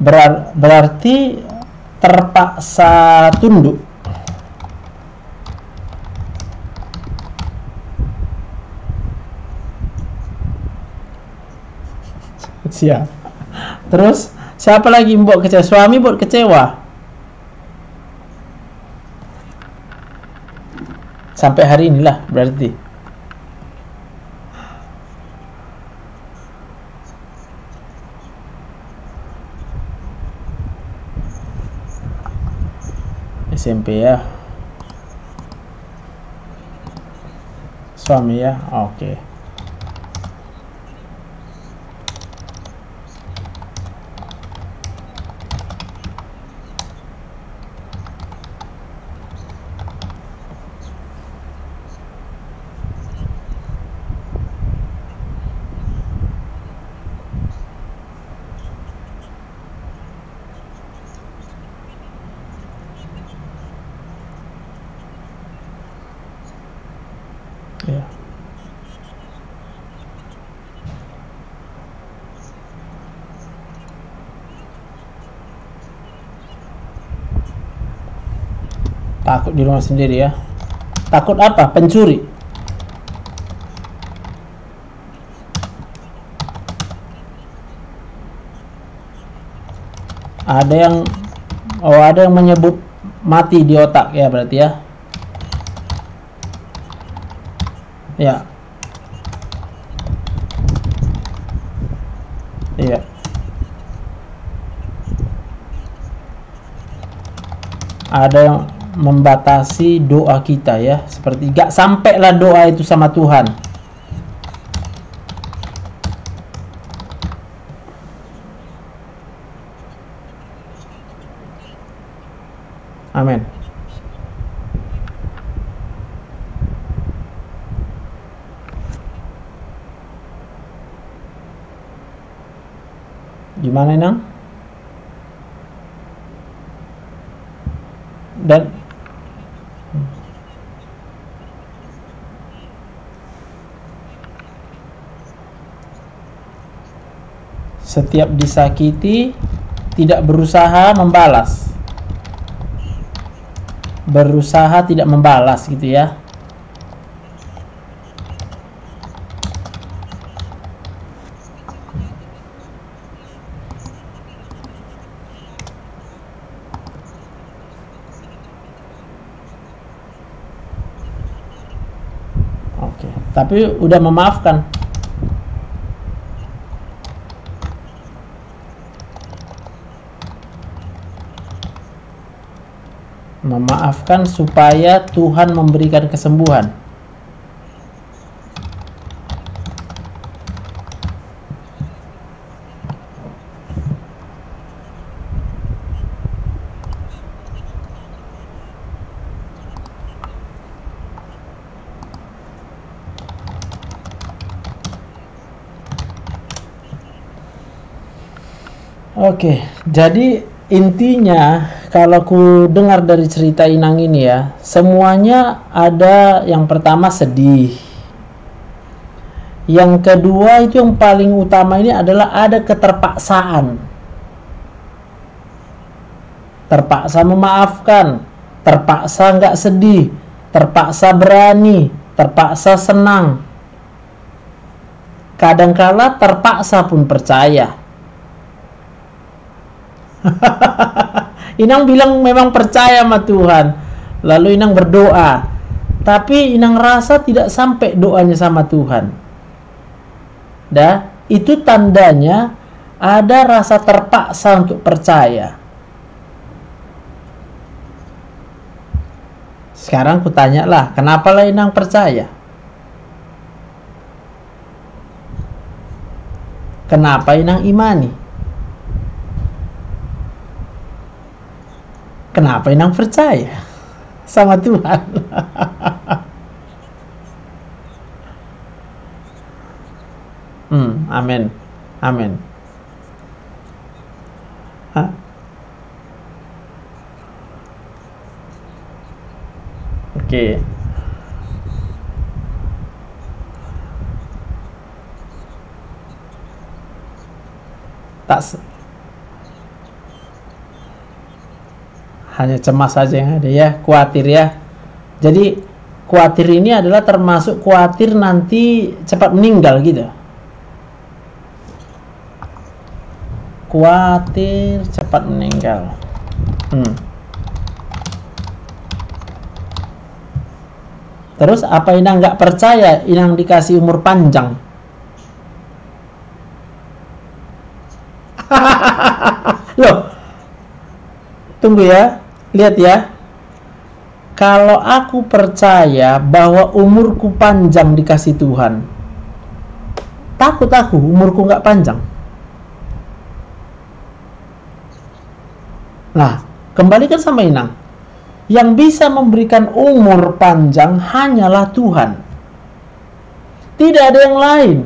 Berarti terpaksa tunduk. Siap. Terus siapa lagi buat kecewa? Suami buat kecewa. Sampai hari inilah berarti. SMP ya. Suami ya. Oke. Ya. Takut di rumah sendiri ya. Takut apa? Pencuri. Ada yang menyebut mati di otak ya berarti ya. Ya. Iya. Ada yang membatasi doa kita ya, seperti gak sampailah doa itu sama Tuhan. Amin. Gimana Nang? Dan setiap disakiti tidak berusaha membalas. Berusaha tidak membalas gitu ya. Oke, tapi udah memaafkan. Memaafkan supaya Tuhan memberikan kesembuhan. Oke, jadi intinya kalau ku dengar dari cerita Inang ini ya, semuanya ada yang pertama sedih. Yang kedua itu yang paling utama ini adalah ada keterpaksaan. Terpaksa memaafkan, terpaksa nggak sedih, terpaksa berani, terpaksa senang. Kadangkala terpaksa pun percaya. Inang bilang memang percaya sama Tuhan, lalu Inang berdoa, tapi Inang rasa tidak sampai doanya sama Tuhan. Itu tandanya ada rasa terpaksa untuk percaya. Sekarang kutanyalah, kenapa lah Inang percaya? Kenapa Inang imani? Kenapa Inang percaya sama Tuhan? Amin. Amin. Hah? Oke. Tak hanya cemas saja yang ada ya, khawatir ya. Jadi khawatir ini adalah termasuk khawatir nanti cepat meninggal gitu. Khawatir cepat meninggal. Terus apa Inang nggak percaya Inang dikasih umur panjang? Loh, tunggu ya, lihat ya. Kalau aku percaya bahwa umurku panjang dikasih Tuhan, takut aku umurku nggak panjang. Nah, kembalikan sama Inang. Yang bisa memberikan umur panjang hanyalah Tuhan. Tidak ada yang lain.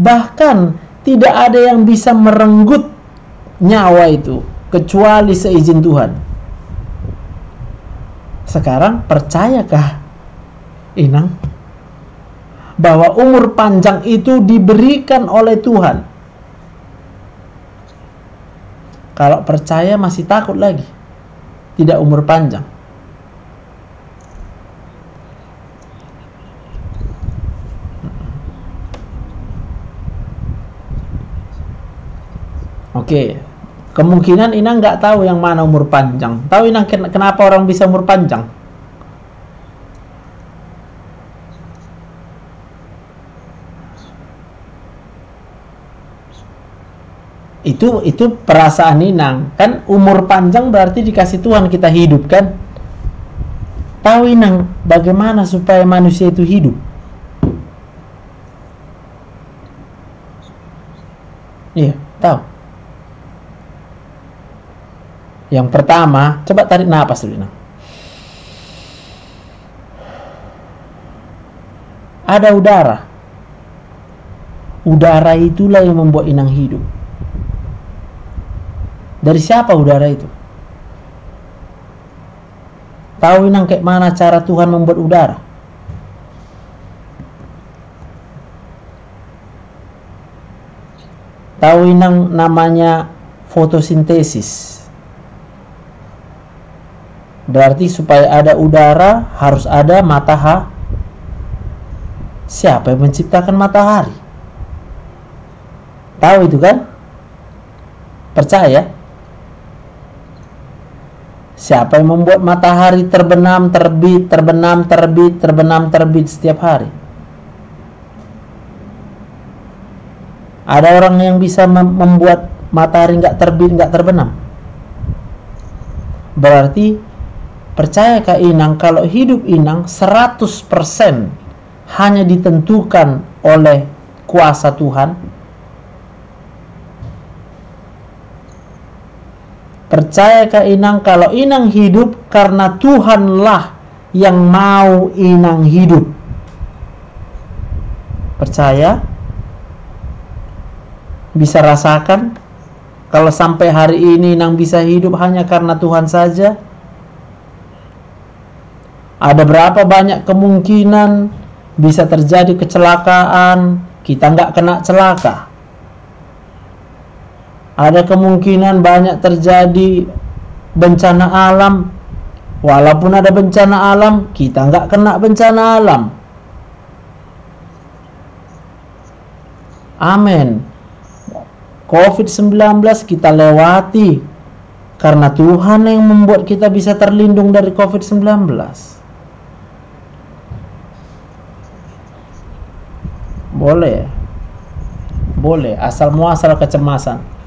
Bahkan tidak ada yang bisa merenggut nyawa itu kecuali seizin Tuhan. Sekarang percayakah Inang bahwa umur panjang itu diberikan oleh Tuhan? Kalau percaya masih takut lagi tidak umur panjang. Oke, kemungkinan Inang nggak tahu yang mana umur panjang. Tahu Inang kenapa orang bisa umur panjang? Itu perasaan Inang. Kan umur panjang berarti dikasih Tuhan kita hidup kan? Tahu Inang bagaimana supaya manusia itu hidup? Iya, tahu. Yang pertama, coba tarik napas dulu Inang. Ada udara. Udara itulah yang membuat Inang hidup. Dari siapa udara itu? Tahu Inang kayak mana cara Tuhan membuat udara? Tahu Inang namanya fotosintesis. Berarti supaya ada udara harus ada matahari. Siapa yang menciptakan matahari? Tahu itu kan? Percaya? Siapa yang membuat matahari terbenam, terbit, terbenam, terbit, terbenam, terbit setiap hari? Ada orang yang bisa membuat matahari nggak terbit, nggak terbenam? Berarti percayakah Inang kalau hidup Inang 100% hanya ditentukan oleh kuasa Tuhan? Percayakah Inang kalau Inang hidup karena Tuhanlah yang mau Inang hidup? Percaya? Bisa rasakan kalau sampai hari ini Inang bisa hidup hanya karena Tuhan saja? Ada berapa banyak kemungkinan bisa terjadi kecelakaan, kita nggak kena celaka? Ada kemungkinan banyak terjadi bencana alam. Walaupun ada bencana alam, kita nggak kena bencana alam. Amin. COVID-19 kita lewati karena Tuhan yang membuat kita bisa terlindung dari COVID-19. Boleh. Boleh, asal muasal kecemasan.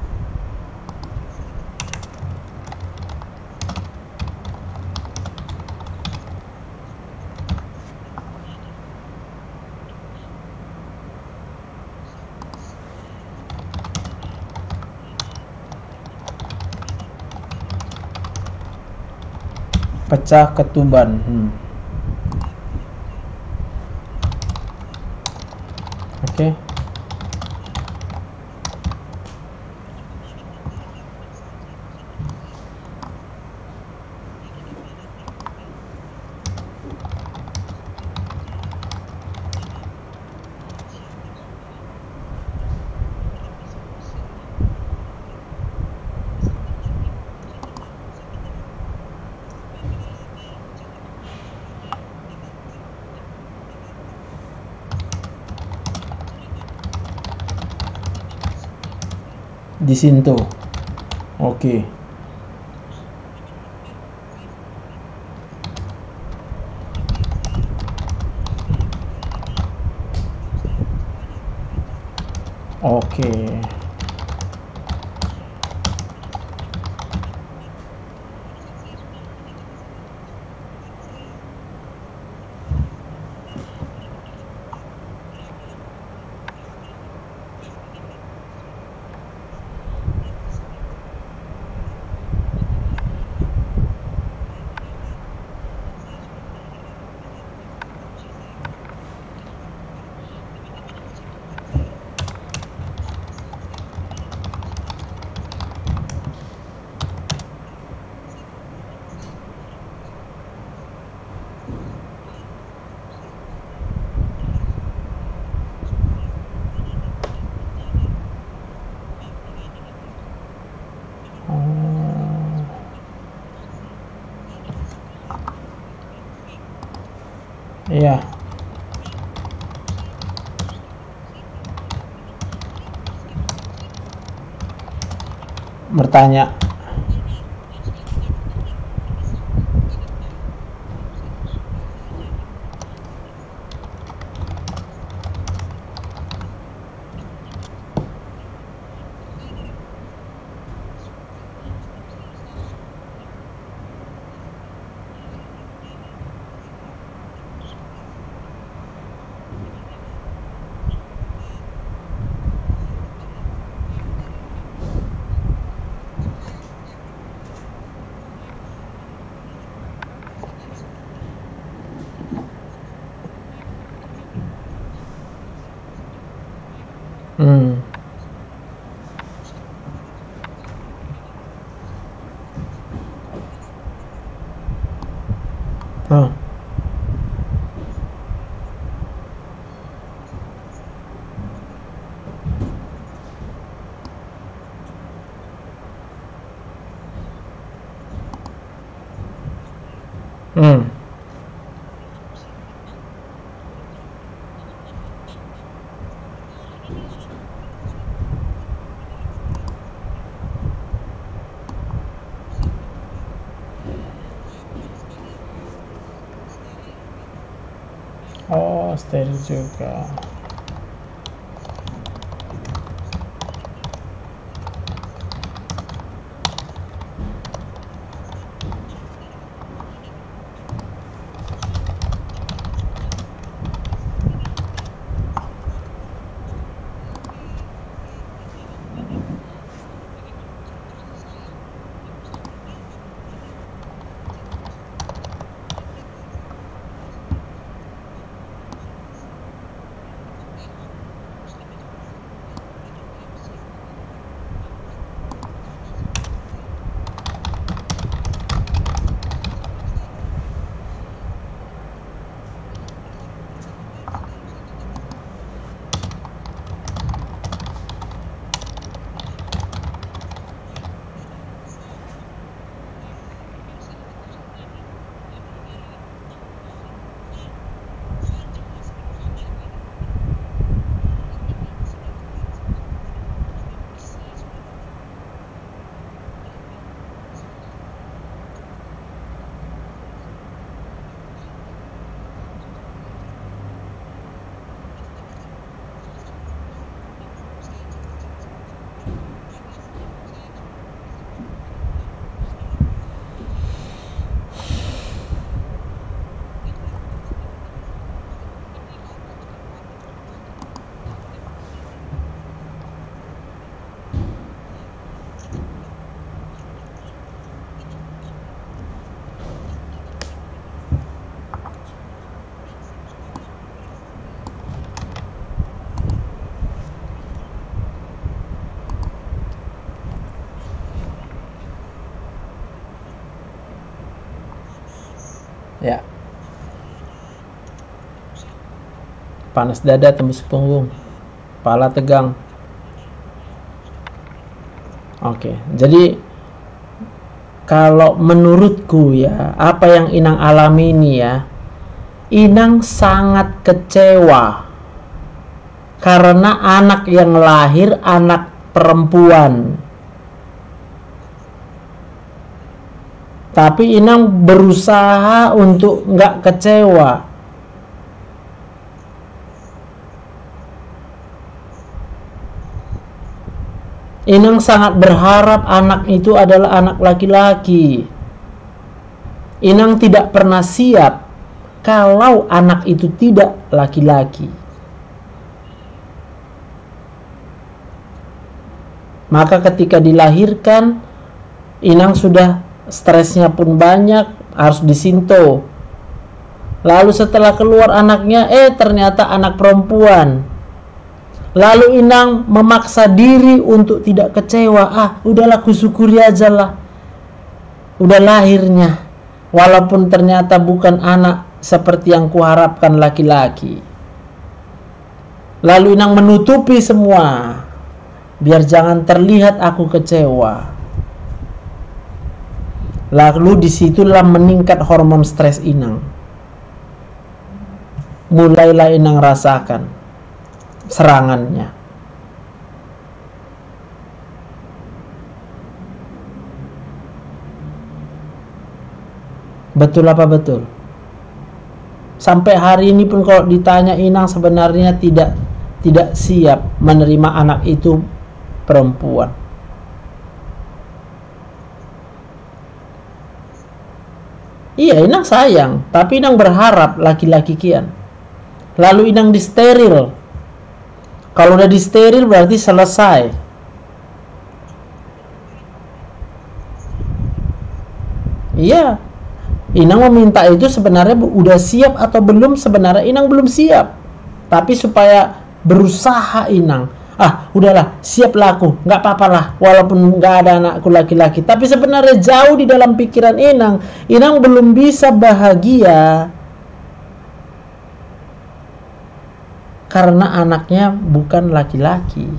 Pecah ketuban. Oke. di situ. Oke. Oke. Iya. Bertanya. Hmm. Oh. Hmm. Oh, steril juga. Ya. Panas dada, tembus punggung, kepala tegang. Oke, jadi kalau menurutku ya, apa yang Inang alami ini ya, Inang sangat kecewa karena anak yang lahir, anak perempuan. Tapi Inang berusaha untuk nggak kecewa. Inang sangat berharap anak itu adalah anak laki-laki. Inang tidak pernah siap kalau anak itu tidak laki-laki. Maka ketika dilahirkan, Inang sudah stresnya pun banyak, harus disinto. Lalu setelah keluar anaknya, ternyata anak perempuan. Lalu Inang memaksa diri untuk tidak kecewa. Udahlah, kusyukuri aja lah. Udah lahirnya. Walaupun ternyata bukan anak seperti yang kuharapkan laki-laki. Lalu Inang menutupi semua, biar jangan terlihat aku kecewa. Lalu disitulah meningkat hormon stres Inang. Mulailah Inang rasakan serangannya. Betul apa betul? Sampai hari ini pun kalau ditanya, Inang sebenarnya tidak siap menerima anak itu perempuan. Iya, Inang sayang, tapi Inang berharap laki-laki kian. Lalu Inang disteril. Kalau udah disteril berarti selesai. Iya, Inang meminta itu sebenarnya udah siap atau belum? Sebenarnya Inang belum siap, tapi supaya berusaha Inang, udahlah, siaplah aku, nggak apa-apa lah, walaupun nggak ada anakku laki-laki. Tapi sebenarnya jauh di dalam pikiran Inang belum bisa bahagia karena anaknya bukan laki-laki.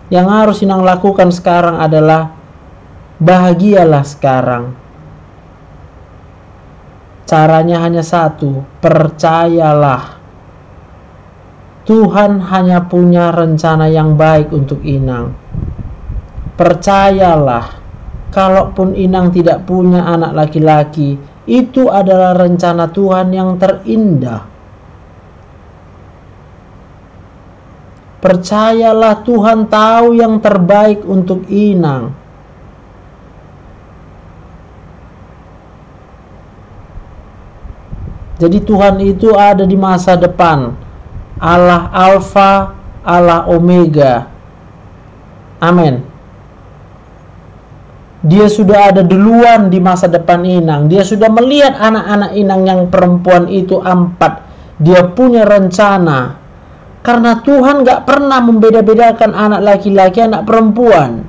Yang harus Inang lakukan sekarang adalah bahagialah sekarang. Caranya hanya satu, percayalah. Tuhan hanya punya rencana yang baik untuk Inang. Percayalah, kalaupun Inang tidak punya anak laki-laki, itu adalah rencana Tuhan yang terindah. Percayalah, Tuhan tahu yang terbaik untuk Inang. Jadi Tuhan itu ada di masa depan. Allah Alfa, Allah Omega. Amin. Dia sudah ada duluan di masa depan Inang. Dia sudah melihat anak-anak Inang yang perempuan itu 4. Dia punya rencana. Karena Tuhan gak pernah membeda-bedakan anak laki-laki, anak perempuan.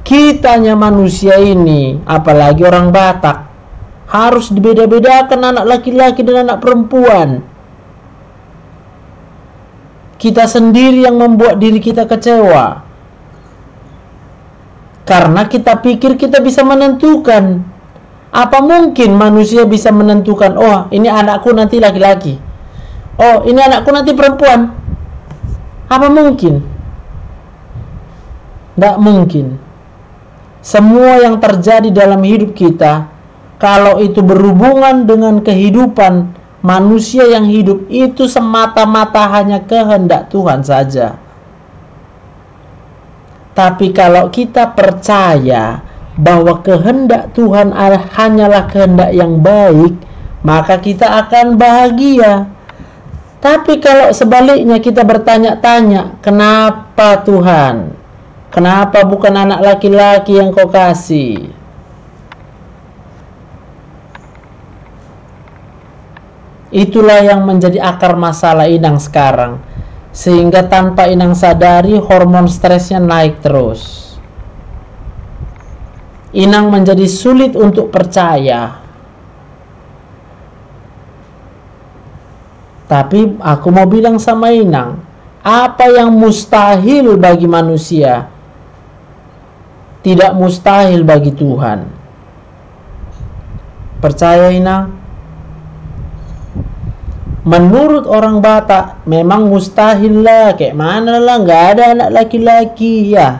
Kitanya manusia ini, apalagi orang Batak, harus dibeda-bedakan anak laki-laki dan anak perempuan. Kita sendiri yang membuat diri kita kecewa. Karena kita pikir kita bisa menentukan. Apa mungkin manusia bisa menentukan, ini anakku nanti laki-laki, ini anakku nanti perempuan? Apa mungkin? Tidak mungkin. Semua yang terjadi dalam hidup kita, kalau itu berhubungan dengan kehidupan manusia yang hidup, itu semata-mata hanya kehendak Tuhan saja. Tapi kalau kita percaya bahwa kehendak Tuhan hanyalah kehendak yang baik, maka kita akan bahagia. Tapi kalau sebaliknya kita bertanya-tanya, kenapa Tuhan? Kenapa bukan anak laki-laki yang kau kasih? Itulah yang menjadi akar masalah Inang sekarang. Sehingga tanpa Inang sadari, hormon stresnya naik terus. Inang menjadi sulit untuk percaya. Tapi aku mau bilang sama Inang, apa yang mustahil bagi manusia, tidak mustahil bagi Tuhan. Percaya Inang? menurut orang Batak memang mustahil lah, kayak mana lah, nggak ada anak laki-laki ya.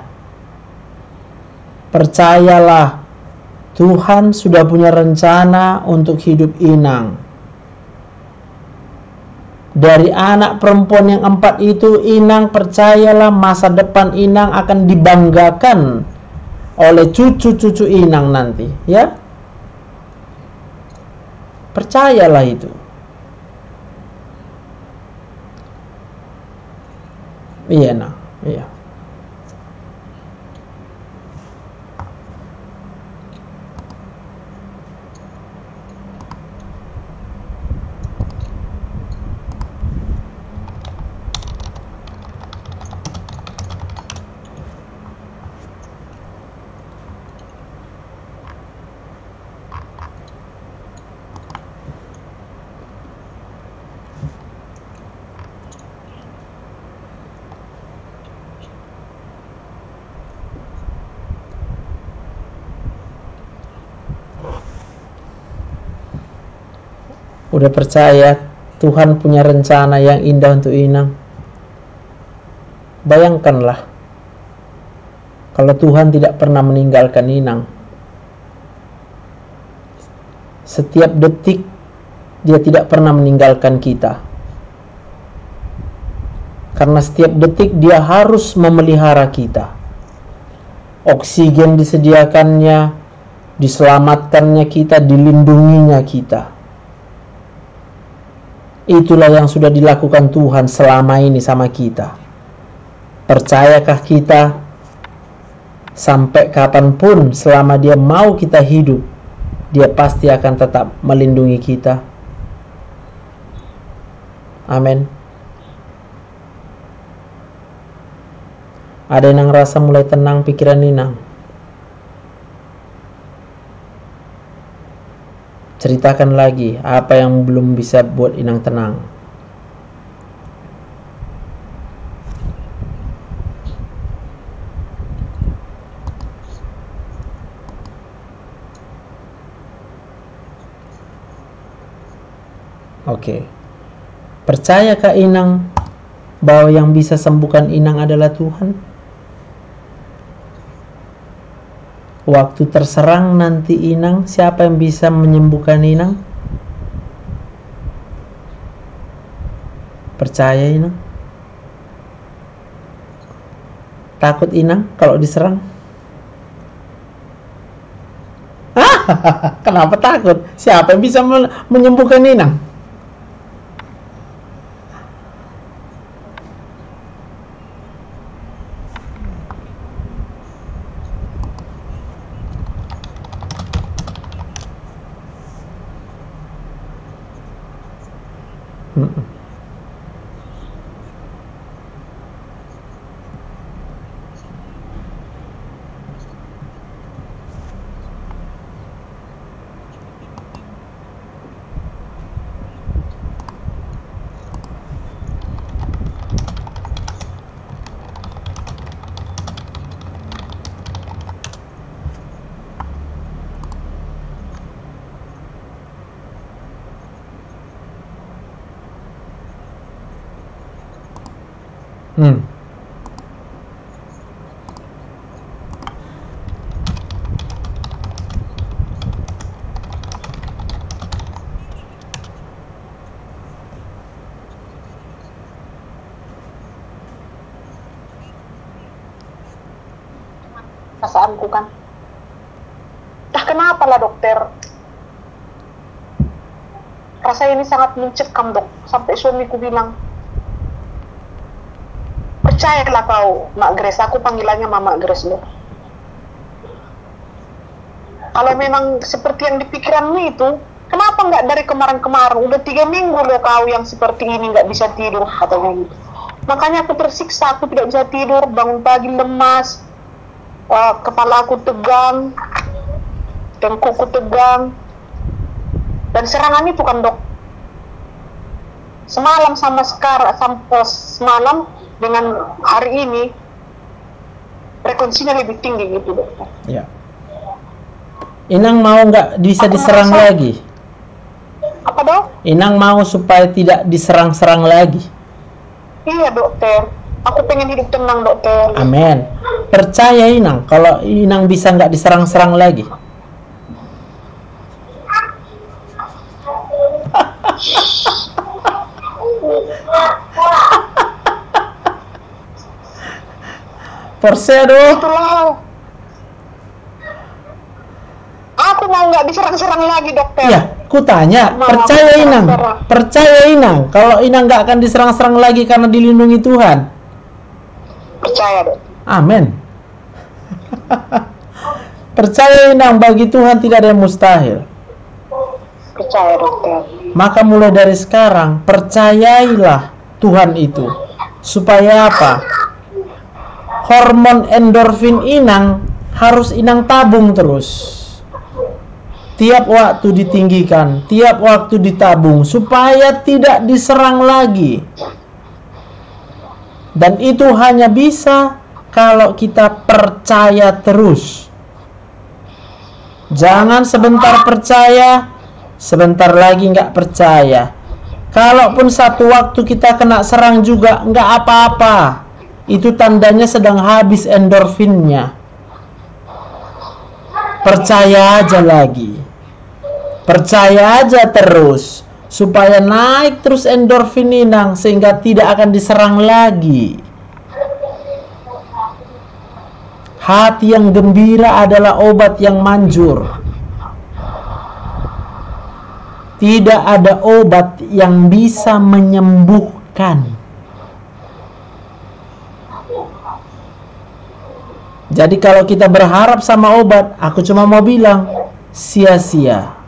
Percayalah, Tuhan sudah punya rencana untuk hidup Inang. Dari anak perempuan yang 4 itu, Inang percayalah masa depan Inang akan dibanggakan oleh cucu-cucu Inang nanti, ya. Percayalah itu. Iya, nah, iya. Udah percaya Tuhan punya rencana yang indah untuk Inang. Bayangkanlah kalau Tuhan tidak pernah meninggalkan Inang. Setiap detik Dia tidak pernah meninggalkan kita. Karena setiap detik Dia harus memelihara kita. Oksigen disediakannya, diselamatkannya kita, dilindunginya kita. Itulah yang sudah dilakukan Tuhan selama ini sama kita. Percayakah kita? Sampai kapanpun selama Dia mau kita hidup, Dia pasti akan tetap melindungi kita. Amin. Ada yang ngerasa mulai tenang pikiran Inang? Ceritakan lagi apa yang belum bisa buat Inang tenang. Oke. Percayakah Inang bahwa yang bisa sembuhkan Inang adalah Tuhan? Waktu terserang nanti Inang, siapa yang bisa menyembuhkan Inang? Percaya Inang? Takut Inang kalau diserang? Kenapa takut? Siapa yang bisa menyembuhkan Inang? Perasaanku kan, entah kenapa lah dokter, rasa ini sangat mencekam dok, sampai suamiku bilang, percayalah kau Mak Grace, aku panggilannya Mama Grace dok. Kalau memang seperti yang dipikiranmu itu, kenapa nggak dari kemarin-kemarin, udah 3 minggu loh kau yang seperti ini nggak bisa tidur, katanya gitu. Makanya aku tersiksa, aku tidak bisa tidur, bangun pagi lemas, kepala aku tegang, tengkukku tegang, dan serangan itu kan dok, semalam sama sekarang, sampai semalam dengan hari ini frekuensinya lebih tinggi gitu dokter. Ya. Inang mau nggak bisa diserang lagi? Aku Apa dok? Inang mau supaya tidak diserang-serang lagi. Iya dokter. Aku pengen hidup tenang dokter. Amin. Percaya Inang, kalau Inang bisa nggak diserang-serang lagi. Percaya dong. Itulah. Aku mau nggak diserang-serang lagi dokter. Iya, ku tanya, percaya Inang, percaya Inang, kalau Inang nggak akan diserang-serang lagi karena dilindungi Tuhan. Percaya dok. Amin. Percaya Inang, bagi Tuhan tidak ada yang mustahil. Percaya dokter. Maka mulai dari sekarang, percayailah Tuhan itu. Supaya apa? Hormon endorfin Inang harus Inang tabung terus. Tiap waktu ditinggikan, tiap waktu ditabung, supaya tidak diserang lagi. Dan itu hanya bisa kalau kita percaya terus. Jangan sebentar percaya, sebentar lagi nggak percaya. Kalaupun satu waktu kita kena serang juga, nggak apa-apa. Itu tandanya sedang habis endorfinnya. Percaya aja lagi. Percaya aja terus. Supaya naik terus endorfin Inang, sehingga tidak akan diserang lagi. Hati yang gembira adalah obat yang manjur. Tidak ada obat yang bisa menyembuhkan. Jadi kalau kita berharap sama obat, aku cuma mau bilang, sia-sia.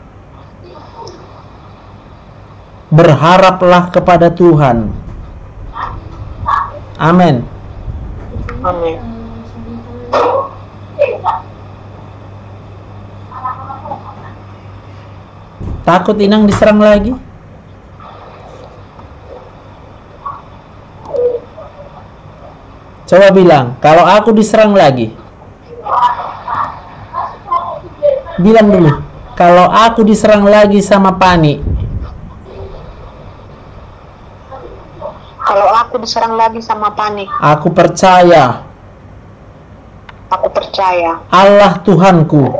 Berharaplah kepada Tuhan. Amin. Amin. Takut Inang diserang lagi? Coba bilang, kalau aku diserang lagi. Bilang dulu, kalau aku diserang lagi sama panik. Kalau aku diserang lagi sama panik, Aku percaya aku percaya Allah Tuhanku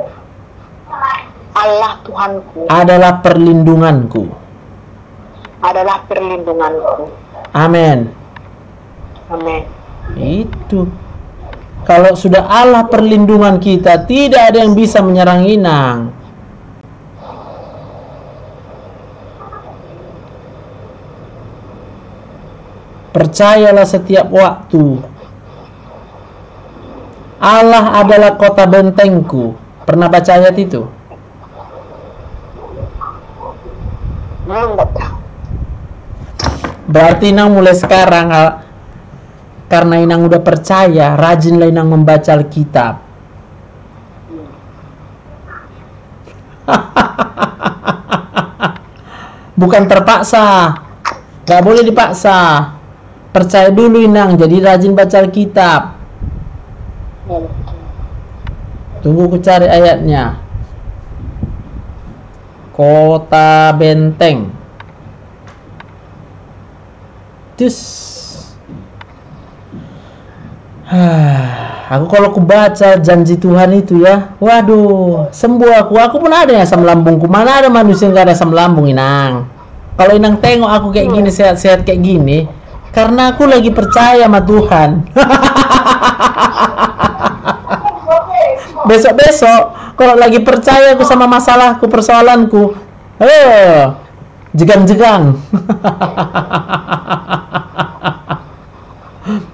Allah Tuhanku adalah perlindunganku. adalah perlindunganku. Amin. Amin. Itu. Kalau sudah Allah perlindungan kita, tidak ada yang bisa menyerang Inang. Percayalah setiap waktu. Allah adalah kota bentengku. Pernah baca ayat itu? Belum dokter. Berarti Inang mulai sekarang, karena Inang udah percaya, rajinlah Inang membaca Alkitab. Bukan terpaksa, gak boleh dipaksa. Percaya dulu Inang, jadi rajin baca Alkitab. Tunggu ku cari ayatnya. Kota benteng. Terus aku kalau ku baca janji Tuhan itu ya, waduh, sembuh aku. Aku pun ada yang asam lambungku. Mana ada manusia yang gak ada asam lambung, Inang. Kalau Inang tengok aku kayak gini, sehat-sehat kayak gini, karena aku lagi percaya sama Tuhan. Besok-besok kalau lagi percaya aku sama masalahku, persoalanku, jegang-jegang.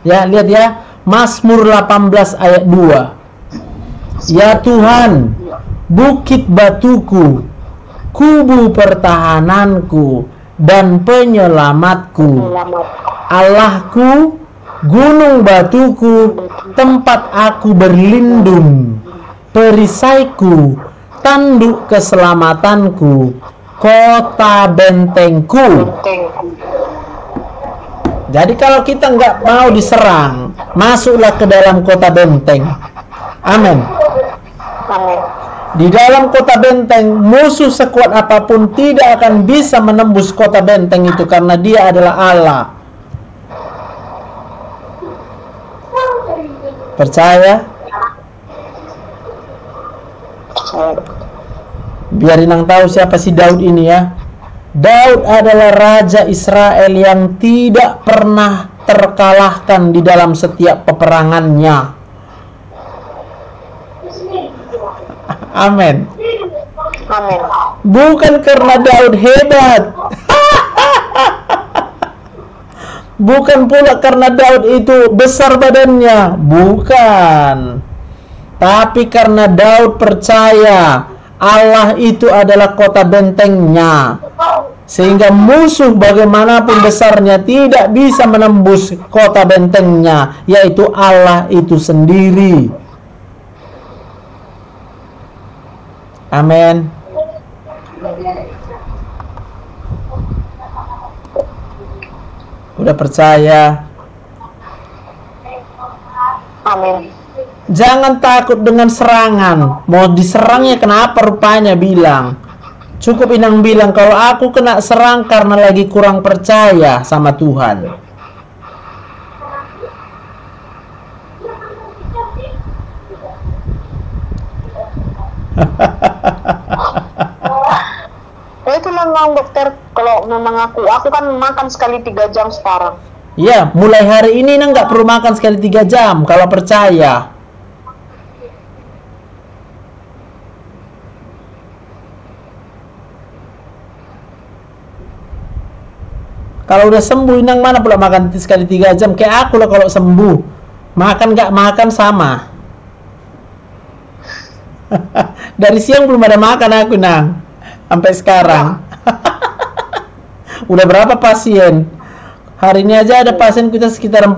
Ya, lihat ya, Mazmur 18 ayat 2. Ya Tuhan, bukit batuku, kubu pertahananku dan penyelamatku, Allahku, gunung batuku, tempat aku berlindung, perisaiku, tanduk keselamatanku, kota bentengku. Jadi kalau kita nggak mau diserang, masuklah ke dalam kota benteng. Amin. Amin. Di dalam kota benteng, musuh sekuat apapun tidak akan bisa menembus kota benteng itu karena dia adalah Allah. Percaya? Biar Inang tahu siapa si Daud ini ya. Daud adalah raja Israel yang tidak pernah terkalahkan di dalam setiap peperangannya. Amin. Amin. Bukan karena Daud hebat. Bukan pula karena Daud itu besar badannya. Bukan. Tapi karena Daud percaya Allah itu adalah kota bentengnya, sehingga musuh bagaimanapun besarnya tidak bisa menembus kota bentengnya, yaitu Allah itu sendiri. Amin. Udah percaya? Amin. Jangan takut dengan serangan. Mau diserangnya kenapa rupanya bilang. Cukup Inang bilang kalau aku kena serang karena lagi kurang percaya sama Tuhan. Itu memang dokter, kalau memang aku kan makan sekali 3 jam sekarang. Ya, mulai hari ini nggak perlu makan sekali 3 jam kalau percaya. Kalau udah sembuh, Inang mana pula makan sekali 3 jam. Kayak aku lah kalau sembuh, makan nggak makan sama. Dari siang belum ada makan aku, Nang, sampai sekarang. Udah berapa pasien? Hari ini aja ada pasien kita sekitar 40.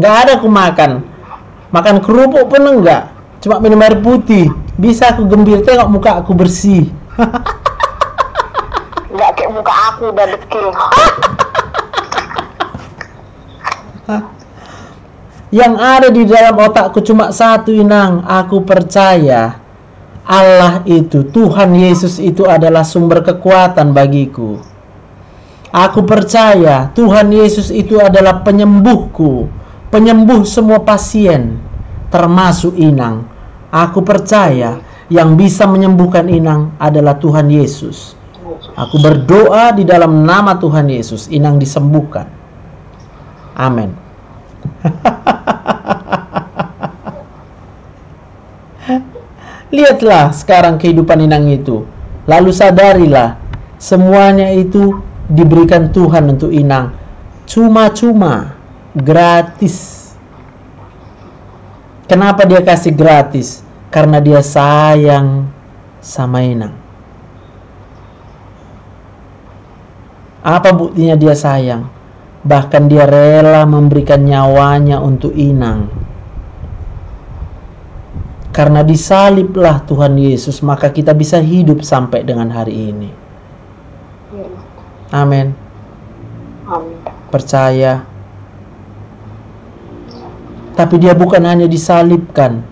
Nggak ada aku makan. Makan kerupuk pun enggak. Cuma minum air putih. Bisa aku gembira, tengok muka aku bersih. Nggak kayak muka aku udah dekil. Yang ada di dalam otakku cuma satu, Inang. Aku percaya Allah itu, Tuhan Yesus itu adalah sumber kekuatan bagiku. Aku percaya Tuhan Yesus itu adalah penyembuhku, penyembuh semua pasien, termasuk Inang. Aku percaya yang bisa menyembuhkan Inang adalah Tuhan Yesus. Aku berdoa di dalam nama Tuhan Yesus, Inang disembuhkan. Amin. Lihatlah sekarang kehidupan Inang itu. Lalu sadarilah, semuanya itu diberikan Tuhan untuk Inang. Cuma-cuma, gratis. Kenapa dia kasih gratis? Karena dia sayang sama Inang. Apa buktinya dia sayang? Bahkan dia rela memberikan nyawanya untuk Inang. Karena disaliblah Tuhan Yesus, maka kita bisa hidup sampai dengan hari ini. Amin. Amin. Percaya. Tapi dia bukan hanya disalibkan,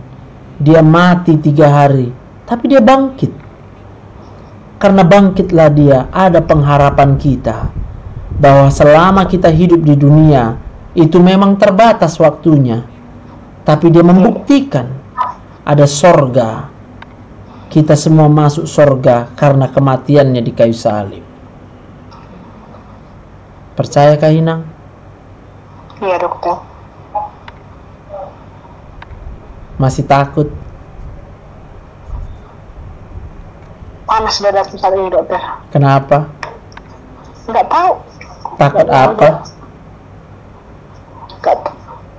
dia mati 3 hari, tapi dia bangkit. Karena bangkitlah dia, ada pengharapan kita bahwa selama kita hidup di dunia itu memang terbatas waktunya, tapi dia membuktikan ada sorga. Kita semua masuk sorga karena kematiannya di kayu salib. Percayakah Inang? Iya dokter. Masih takut? Panas dada saat ini dokter. Kenapa? Nggak tahu. Takut apa?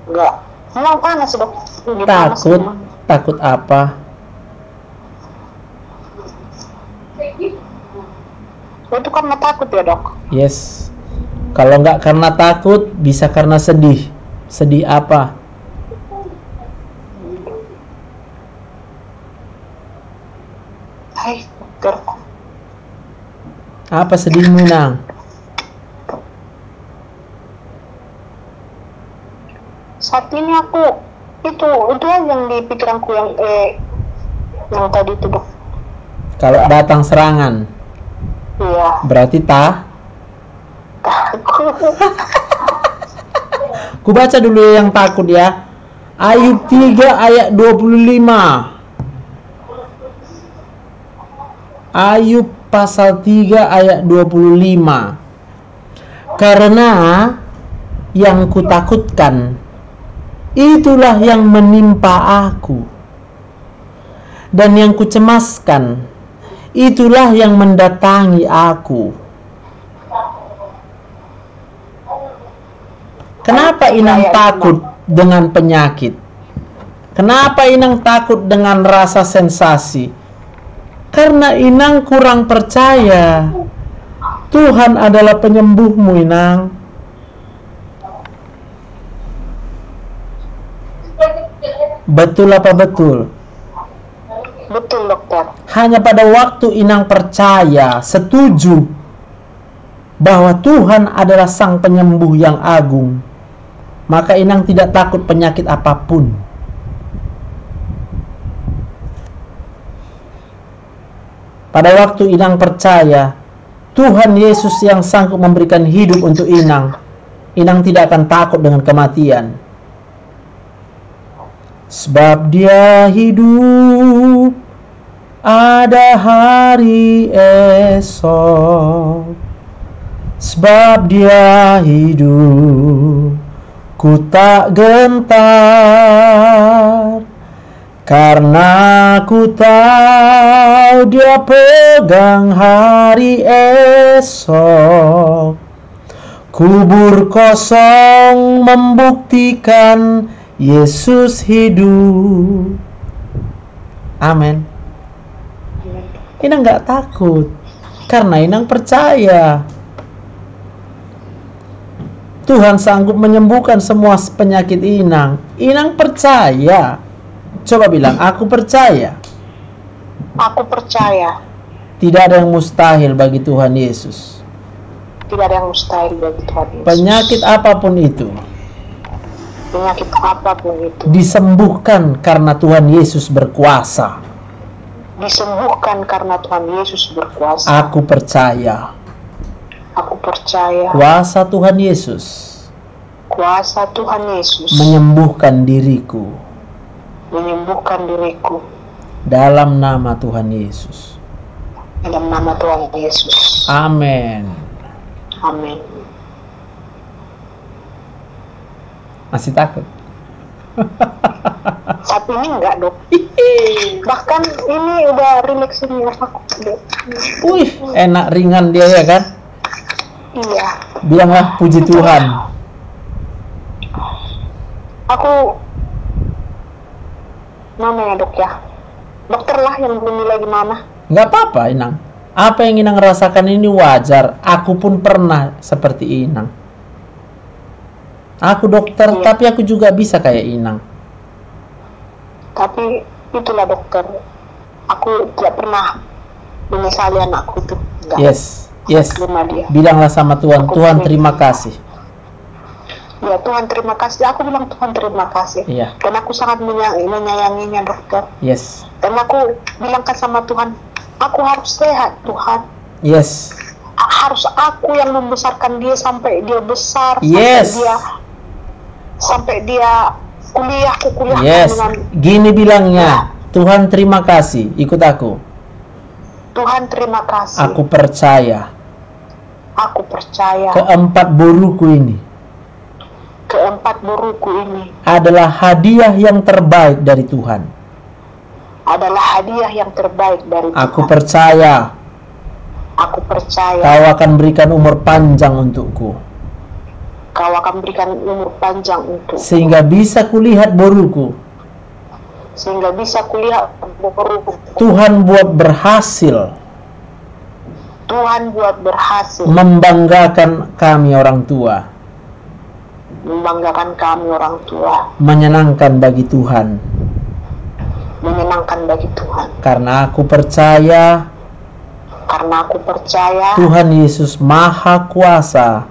Nggak. Memang panas dok. Ini panas Takut? memang. Takut apa? Itu karena takut ya dok. Yes. Kalau nggak karena takut, bisa karena sedih. Sedih apa? Hai dokter. Apa sedihmu, Nang? Saat ini aku itu aja yang di pikiranku Yang tadi itu dok. Kalau datang serangan, Iya. berarti Takut. Ku baca dulu yang takut ya. Ayub 3 ayat 25. Ayub pasal 3 ayat 25. Karena yang kutakutkan itulah yang menimpa aku, dan yang kucemaskan itulah yang mendatangi aku. Kenapa Inang takut dengan penyakit? Kenapa Inang takut dengan rasa sensasi? Karena Inang kurang percaya Tuhan adalah penyembuhmu, Inang. Betul apa betul? Betul dokter. Hanya pada waktu Inang percaya, setuju bahwa Tuhan adalah Sang Penyembuh yang agung, maka Inang tidak takut penyakit apapun. Pada waktu Inang percaya Tuhan Yesus yang sanggup memberikan hidup untuk Inang, Inang tidak akan takut dengan kematian. Sebab Dia hidup, ada hari esok. Sebab Dia hidup, ku tak gentar, karena ku tahu Dia pegang hari esok. Kubur kosong membuktikan Yesus hidup. Amin. Inang gak takut, karena Inang percaya Tuhan sanggup menyembuhkan semua penyakit Inang. Inang percaya. Coba bilang, aku percaya. Aku percaya. Tidak ada yang mustahil bagi Tuhan Yesus. Tidak ada yang mustahil bagi Tuhan Yesus. Penyakit apapun itu, Penyakit apapun itu disembuhkan karena Tuhan Yesus berkuasa. disembuhkan karena Tuhan Yesus berkuasa. Aku percaya. Aku percaya. Kuasa Tuhan Yesus Kuasa Tuhan Yesus menyembuhkan diriku menyembuhkan diriku dalam nama Tuhan Yesus. dalam nama Tuhan Yesus. Amin. Amin. Masih takut? Saat ini enggak dok. Bahkan ini udah relax ini aku. Wih, enak ringan dia ya kan? Iya. Bilanglah puji Tuhan. Aku mana ya dok ya? Dokter lah yang menilai gimana. Nggak apa-apa Inang. Apa yang Inang rasakan ini wajar. Aku pun pernah seperti Inang. Aku dokter, Iya. tapi aku juga bisa kayak Inang. Tapi itulah dokter. Aku tidak pernah menyesali anakku itu. Enggak. Yes, yes. Terima dia. Bilanglah sama Tuhan, Aku Tuhan terima. terima kasih. Ya Tuhan terima kasih. Aku bilang Tuhan terima kasih. Iya. Dan aku sangat menyayanginya dokter. Yes, Dan aku bilangkan sama Tuhan, aku harus sehat Tuhan. yes, Harus aku yang membesarkan dia sampai dia besar. Yes. Sampai dia kuliah. Aku kuliah yes. dengan Gini bilangnya, Tuhan terima kasih. Ikut aku. Tuhan terima kasih. Aku percaya Aku percaya keempat buruku ini keempat buruku ini adalah hadiah yang terbaik dari Tuhan. adalah hadiah yang terbaik dari Aku Tuhan. percaya Aku percaya Kau akan berikan umur panjang untukku, Kau akan berikan umur panjang untuk sehingga bisa kulihat boruku. sehingga bisa kulihat buruku. Tuhan buat berhasil Tuhan buat berhasil membanggakan kami orang tua, membanggakan kami orang tua, menyenangkan bagi Tuhan. menyenangkan bagi Tuhan. Karena aku percaya Karena aku percaya Tuhan Yesus Maha Kuasa.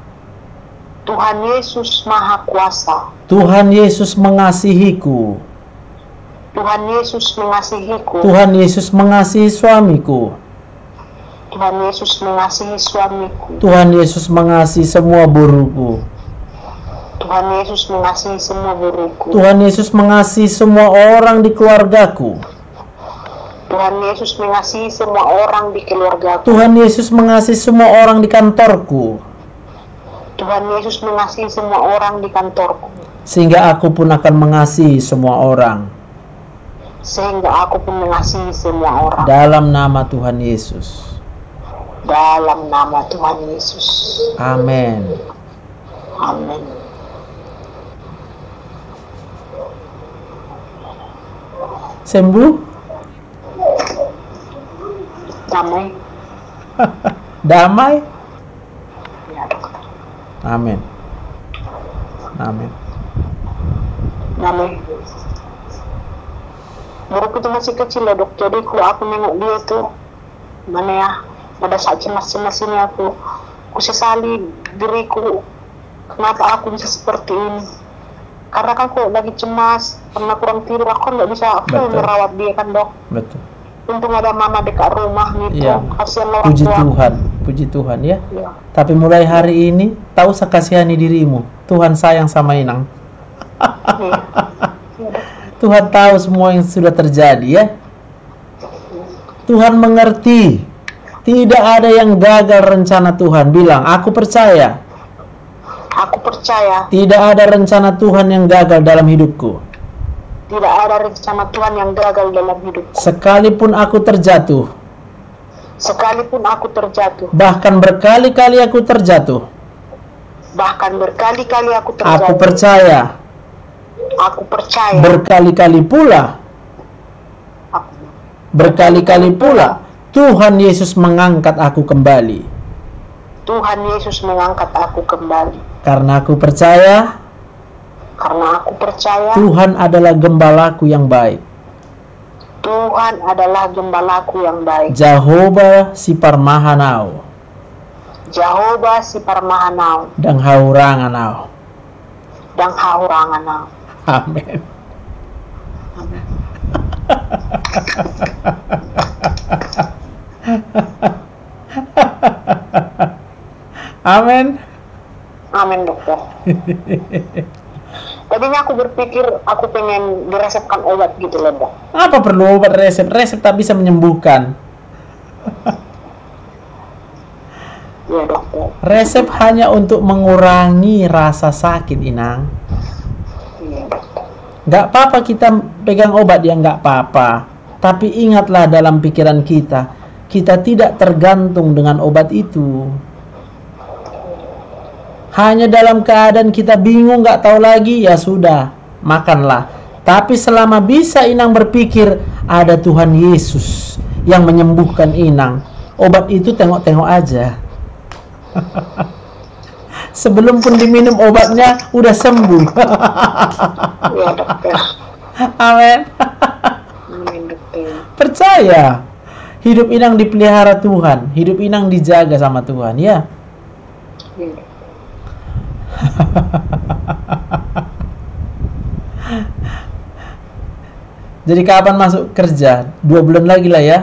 Tuhan Yesus Maha Kuasa. Tuhan Yesus mengasihiku. Tuhan Yesus mengasihiku. Tuhan Yesus mengasihi suamiku. Tuhan Yesus mengasihi suamiku. Tuhan Yesus mengasihi semua buruku. Tuhan Yesus mengasihi semua buruku. Tuhan Yesus mengasihi semua orang di keluargaku. Tuhan Yesus mengasihi semua orang di keluargaku. Tuhan Yesus mengasihi semua orang di kantorku. Tuhan Yesus mengasihi semua orang di kantorku. Sehingga aku pun akan mengasihi semua orang. Sehingga aku pun mengasihi semua orang. Dalam nama Tuhan Yesus. Dalam nama Tuhan Yesus. Amin. Amin. Sembuh? Damai. Damai? Ya, dokter. Amin. Amin. Damai. Buruku itu masih kecil ya, dok. Jadi kalau aku nengok dia tuh, mana ya, pada saat cemas-cemas ini aku sesali diriku. Kenapa aku bisa seperti ini? Karena kan kalau lagi cemas, karena kurang tidur, aku kan nggak bisa merawat dia kan, dok. Betul. Untung ada mama dekat rumah gitu. Iya. Kasihan orang Puji tua. Tuhan, puji Tuhan ya. Iya. Tapi mulai hari ini, tahu sekasihani dirimu. Tuhan sayang sama Inang. Iya. Iya, dok. Tuhan tahu semua yang sudah terjadi ya. Tuhan mengerti. Tidak ada yang gagal rencana Tuhan. Bilang, aku percaya. Aku percaya Tidak ada rencana Tuhan yang gagal dalam hidupku. tidak ada rencana Tuhan yang gagal dalam hidupku. Sekalipun aku terjatuh, Sekalipun aku terjatuh, bahkan berkali-kali aku terjatuh, bahkan berkali-kali aku aku terjatuh. percaya Aku percaya. berkali-kali pula, Aku berkali-kali pula Tuhan Yesus mengangkat aku kembali. Tuhan Yesus mengangkat aku kembali. Karena aku percaya Karena aku percaya Tuhan adalah gembalaku yang baik. Tuhan adalah gembalaku yang baik. Jehovah si Parmahanau Jehovah si Parmahanau dan Hauranganau. dan Hauranganau. Amin. Amin. Amin, dokter. Tadinya aku berpikir aku pengen diresepkan obat gitu loh, dok. Apa perlu obat resep? Resep tak bisa menyembuhkan. Iya, dokter. Resep hanya untuk mengurangi rasa sakit, Inang. Iya, dokter. Nggak apa-apa kita pegang obat ya, nggak apa-apa. Tapi ingatlah dalam pikiran kita, kita tidak tergantung dengan obat itu. Hanya dalam keadaan kita bingung, nggak tahu lagi, ya sudah, makanlah. Tapi selama bisa Inang berpikir, ada Tuhan Yesus yang menyembuhkan Inang, obat itu tengok-tengok aja. Sebelum pun diminum obatnya, udah sembuh. Iya, dokter. Amin. Amin, dokter. Percaya, hidup Inang dipelihara Tuhan, hidup Inang dijaga sama Tuhan, ya. Iya, dokter. Jadi kapan masuk kerja? 2 bulan lagi lah ya?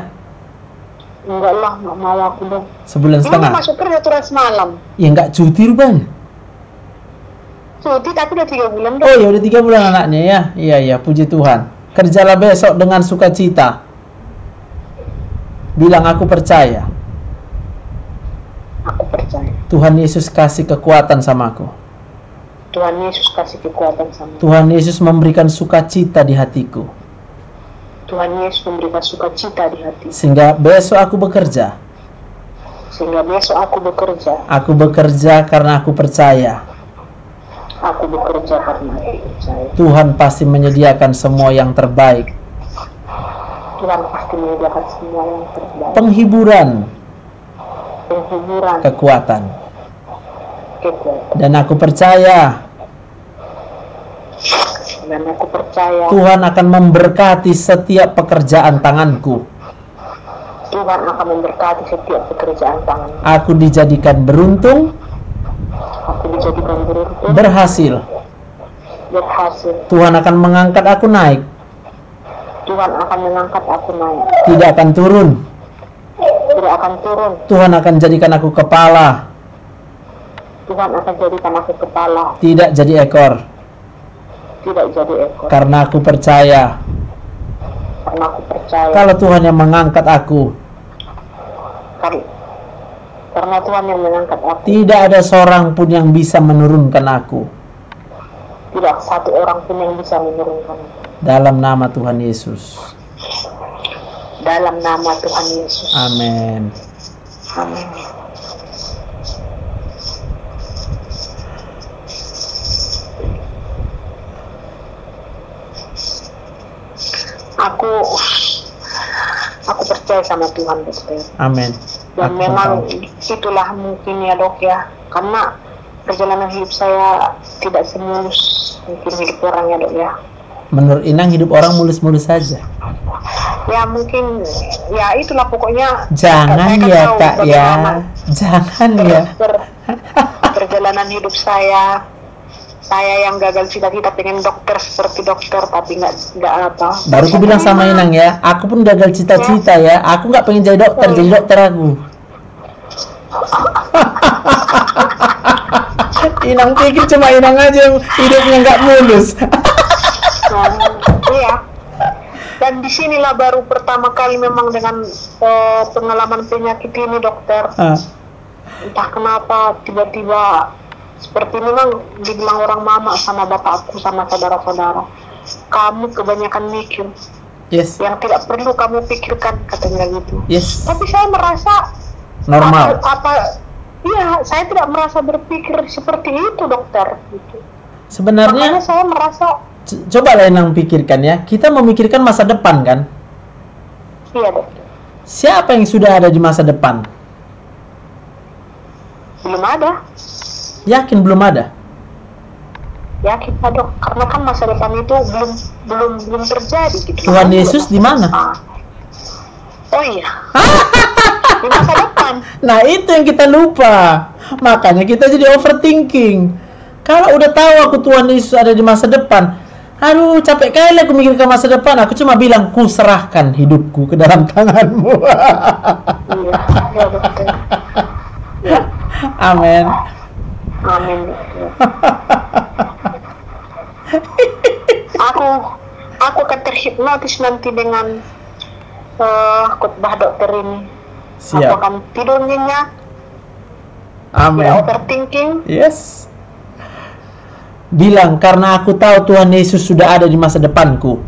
Enggak lah, nggak mau aku, dok. Sebulan Ini setengah? masuk kerja tuh semalam. Ya nggak cuti rupanya. Cuti tapi udah 3 bulan, dok. Oh ya udah 3 bulan anaknya ya. Iya iya, puji Tuhan. Kerjalah besok dengan sukacita. Bilang aku percaya. Aku percaya. Tuhan Yesus kasih kekuatan samaku. Tuhan Yesus kasih kekuatan sama. Tuhan Yesus memberikan sukacita di hatiku. Tuhan Yesus memberikan sukacita di hati. Sehingga besok aku bekerja. Sehingga besok aku bekerja. Aku bekerja karena aku percaya. Aku bekerja karena aku percaya. Tuhan pasti menyediakan semua yang terbaik. Tuhan pasti menyediakan semua yang terbaik. Penghiburan, Penghiburan, kekuatan. kekuatan. Dan aku percaya Dan aku percaya Tuhan akan memberkati setiap pekerjaan tanganku. Tuhan akan memberkati setiap pekerjaan tangan. Aku dijadikan beruntung, Aku dijadikan beruntung, berhasil. berhasil. Tuhan akan mengangkat aku naik. Tuhan akan mengangkat aku naik. Tidak akan turun. Tidak akan turun. Tuhan akan jadikan aku kepala. Tuhan akan jadikan aku kepala. Tidak jadi ekor. Tidak jadi ekor. Karena aku percaya. Karena aku percaya. Kalau Tuhan yang mengangkat aku. Karena Tuhan yang mengangkat aku. Tidak ada seorang pun yang bisa menurunkan aku. Tidak satu orang pun yang bisa menurunkan aku. Dalam nama Tuhan Yesus. Dalam nama Tuhan Yesus. Amin. Amin. Aku percaya sama Tuhan, dokter. Amin. Dan memang itulah mungkin ya, dok ya, karena perjalanan hidup saya tidak semulus mungkin hidup orang ya, dok ya. Menurut Inang hidup orang mulus-mulus saja. Ya mungkin ya itulah pokoknya. Jangan ya Kak ya. Jangan ya. Perjalanan hidup saya yang gagal cita-cita pengen dokter seperti dokter tapi nggak apa. Baru aku bilang sama Inang ya, aku pun gagal cita-cita ya. Aku nggak pengen jadi dokter, jadi dokter aku. Inang pikir cuma Inang aja yang hidupnya nggak mulus. Iya. Dan disinilah baru pertama kali memang dengan pengalaman penyakit ini, dokter. Entah kenapa tiba-tiba seperti memang dibilang orang mama sama bapakku sama saudara-saudara, kamu kebanyakan mikir. Yes. Yang tidak perlu kamu pikirkan, katanya gitu. Yes. Tapi saya merasa normal. Iya, saya tidak merasa berpikir seperti itu, dokter. Gitu. Sebenarnya makanya saya merasa. Coba lah Inang pikirkan ya, kita memikirkan masa depan kan? Iya, dokter. Siapa yang sudah ada di masa depan? Belum ada. Yakin belum ada? Yakin Pak Dok, karena kan masa depan itu belum terjadi gitu. Tuhan Yesus di mana? Oh iya. Di masa depan. Nah itu yang kita lupa. Makanya kita jadi overthinking. Kalau udah tahu aku Tuhan Yesus ada di masa depan, aduh capek kali aku mikirkan masa depan. Aku cuma bilang, ku serahkan hidupku ke dalam tanganmu. Iya, ya dokter. Ya. Amin. Amin. Aku akan terhipnotis nanti dengan khotbah dokter ini. Siap. Aku akan tidur nyenyak. Amin. Overthinking. Yes. Bilang karena aku tahu Tuhan Yesus sudah ada di masa depanku.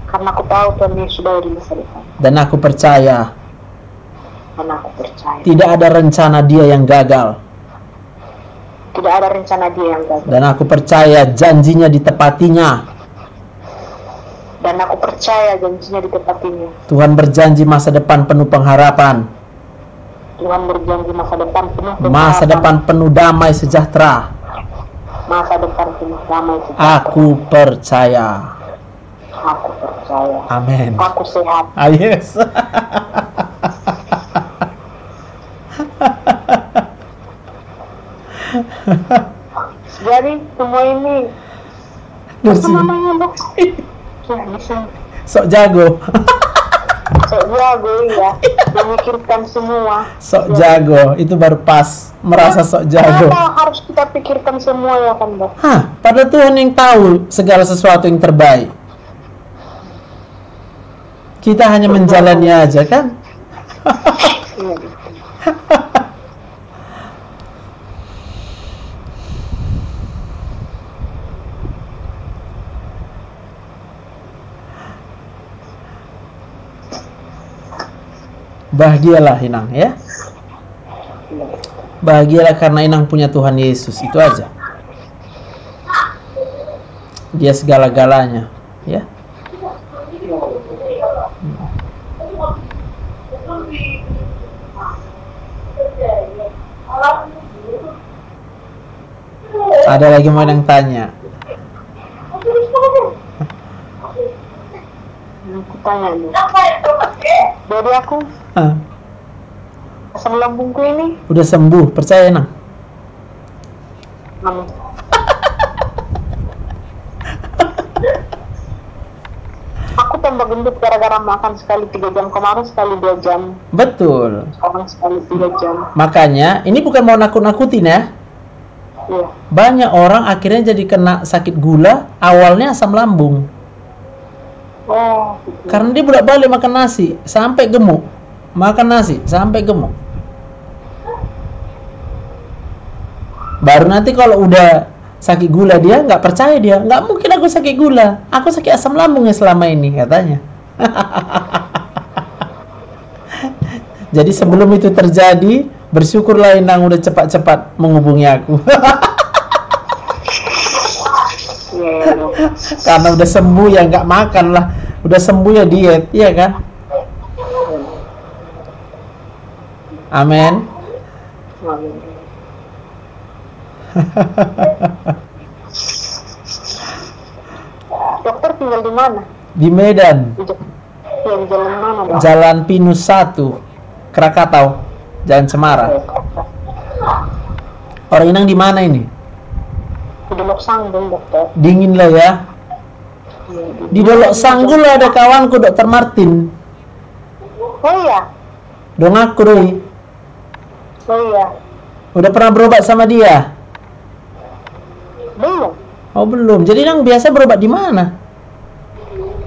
Karena aku tahu Tuhan Yesus sudah ada di masa depan. Dan aku percaya. Dan aku percaya. Tidak ada rencana Dia yang gagal. Tidak ada rencana Dia yang gagal. Dan aku percaya janjinya ditepatinya. Dan aku percaya janjinya ditepatinya. Tuhan berjanji masa depan penuh pengharapan. Tuhan berjanji masa depan penuh pengharapan. Masa depan penuh damai sejahtera. Masa depan penuh damai sejahtera. Aku percaya. Aku percaya. Amin. Aku sehat. Yes. Jadi semua ini apa namanya, Dok? Ya, bisa. Sok jago. Sok jago ya, memikirkan semua. Sok jago, itu baru pas. Merasa sok jago. Kenapa harus kita pikirkan semua ya kan, Dok? Pada Tuhan yang tahu segala sesuatu yang terbaik. Kita hanya menjalani aja kan? Iya. Bahagialah Inang ya. Bahagialah karena Inang punya Tuhan Yesus, itu aja. Dia segala-galanya, ya. Ada lagi mau yang tanya? Aku tanya nih. Dari aku asam lambungku ini udah sembuh, percaya Nang? Amin. tambah gendut gara-gara makan sekali 3 jam, kemarin sekali 2 jam, Betul. sekarang sekali 3 jam. Makanya, ini bukan mau nakut-nakutin ya. Iya. Banyak orang akhirnya jadi kena sakit gula, awalnya asam lambung. Oh, Karena dia bolak-balik makan nasi, sampai gemuk. Makan nasi, sampai gemuk. Baru nanti kalau udah sakit gula dia nggak percaya, dia nggak mungkin aku sakit gula, aku sakit asam lambung ya selama ini katanya. Jadi sebelum itu terjadi, bersyukurlah Inang udah cepat-cepat menghubungi aku. iya, Dok. Karena udah sembuh ya nggak makan lah, udah sembuh ya diet, iya kan? Amin. Dokter tinggal di mana? Di Medan, Iya, di jalan mana, Dok? Jalan Pinus 1, Krakatau, Jalan Cemara. Orang Inang di mana ini? Di Dolok Sanggul, dokter. Dingin lah ya. Di Dolok Sanggul ada kawanku Dokter Martin. Oh iya, Dong aku Roy. oh iya. Udah pernah berobat sama dia? Belum. Oh belum. Jadi Inang biasa berobat di mana?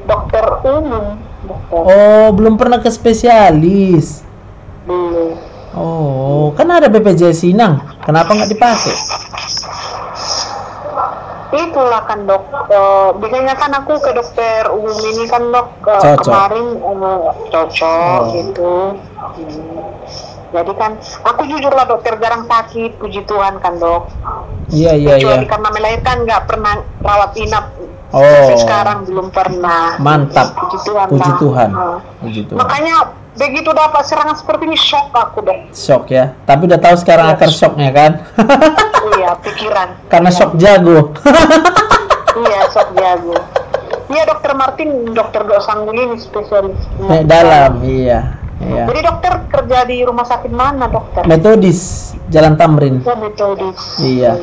Dokter umum, dokter. Oh belum pernah ke spesialis. Belum. Oh kan ada BPJS Inang. Kenapa nggak dipakai? Itulah kan, Dok. Biasanya kan aku ke dokter umum ini kan, Dok. Cocok. Kemarin cocok Oh. gitu. Jadi kan aku jujur lah dokter, jarang sakit, puji Tuhan kan, Dok. Iya iya iya. Kecuali karena melahirkan nggak pernah rawat inap. Oh. Sampai sekarang belum pernah. Mantap. Puji Tuhan. Puji lah. Tuhan. Nah. Puji Tuhan. Makanya begitu dapat serangan seperti ini shock aku, Dok. Shock ya. Tapi udah tahu sekarang akar shocknya kan? Iya, pikiran. Karena Iya. shock jago. Iya, shock jago. Iya, Dokter Martin, dokter Dok Sanggul ini spesialis. Dalam, iya. Iya. Jadi dokter kerja di rumah sakit mana, dokter? Metodis Jalan Tamrin. Oh, metodis. Iya.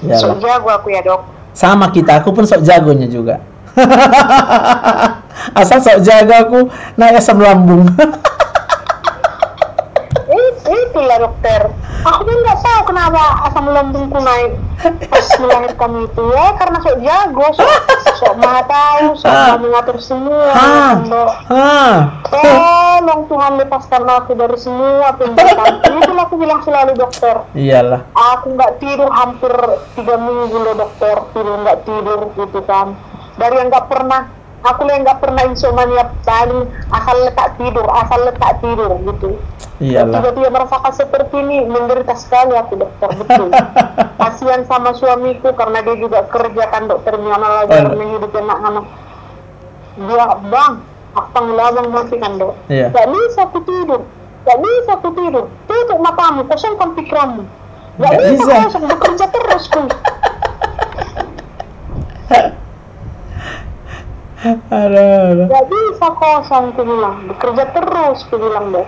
Sok Iyalah. jago aku ya, Dok. Sama kita, aku pun sok jagonya juga. Asal sok jago aku naik asam lambung. Itulah dokter. Aku pun nggak tahu kenapa asam lambungku naik pas melahirkan itu ya, karena sok jago, sok maha tahu, sok mau mengatur semua. Hah. Dok. Hah. Tolong Tuhan lepaskan aku dari semua penderitaan. Itulah aku bilang selalu, dokter. Iyalah. Aku nggak tidur hampir 3 minggu loh, dokter. Nggak tidur gitu kan. Dari yang nggak pernah, aku yang nggak pernah insomnia, paling asal letak tidur gitu. Iyalah. Tiba-tiba merasakan seperti ini, menderita sekali aku, dokter, betul. Kasihan sama suamiku karena dia juga kerja kan, dokternya lagi menghidupi anak-anak. Dia, bang, apa ngelabang mati kan, dok? Iya. Gak bisa aku tidur, tutup matamu, kosongkan pikiranmu. Gak Nggak bisa bisa. kosong, bekerja terus ku. Aduh. Gak bisa kosong, ku bilang, bekerja terus, ku bilang, dok.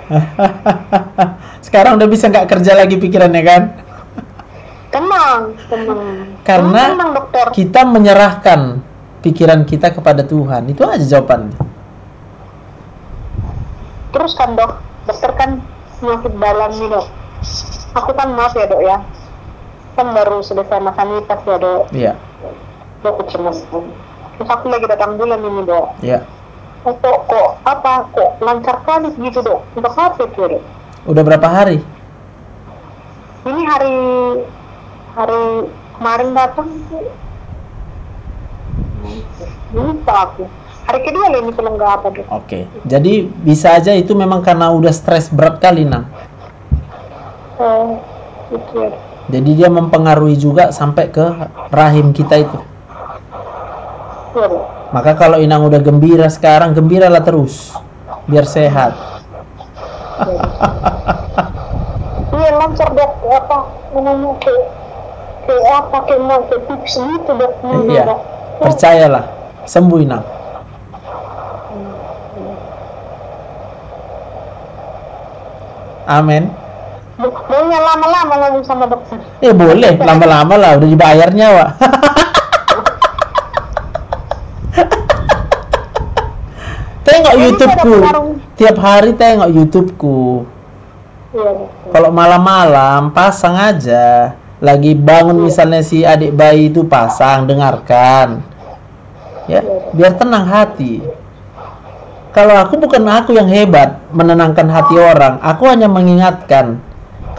Sekarang udah bisa nggak kerja lagi pikirannya kan? Tenang. Karena tenang, dokter. kita menyerahkan pikiran kita kepada Tuhan. Itu aja jawabannya. Terus kan, dok, dokter kan penyakit dalam nih, dok. Aku kan maaf ya, dok ya. Kan baru selesai masanitas ya, dok. Iya. Dok, kecemasan. Terus aku lagi datang bulan ini, dok. Iya. Kok lancar kali gitu, dok. Untuk apa itu, dok? Udah berapa hari? Ini hari kemarin datang. Lupa aku. Hari kedua lah ini kalau nggak apa, dok. Oke. Jadi bisa aja itu memang karena udah stres berat kali, Nang. Oh, gitu ya. Jadi dia mempengaruhi juga sampai ke rahim kita itu. Iya, dok. Maka kalau Inang udah gembira sekarang, gembiralah terus. Biar sehat. Iya, lancar, dok. Apa namanya, kayak mau ke tips gitu, dok. Iya. Percayalah. Sembuh, Inang. Amin. Maunya lama-lama ngomong sama dokter. Boleh. Lama-lama lah. Udah dibayarnya, Wak. tengok Jadi itu ada YouTube-ku. pengaruh. Tiap hari tengok YouTube-ku. Iya. Kalau malam-malam pasang aja. Lagi bangun misalnya si adik bayi itu pasang, dengarkan. Ya, biar tenang hati. Kalau aku bukan aku yang hebat menenangkan hati orang, aku hanya mengingatkan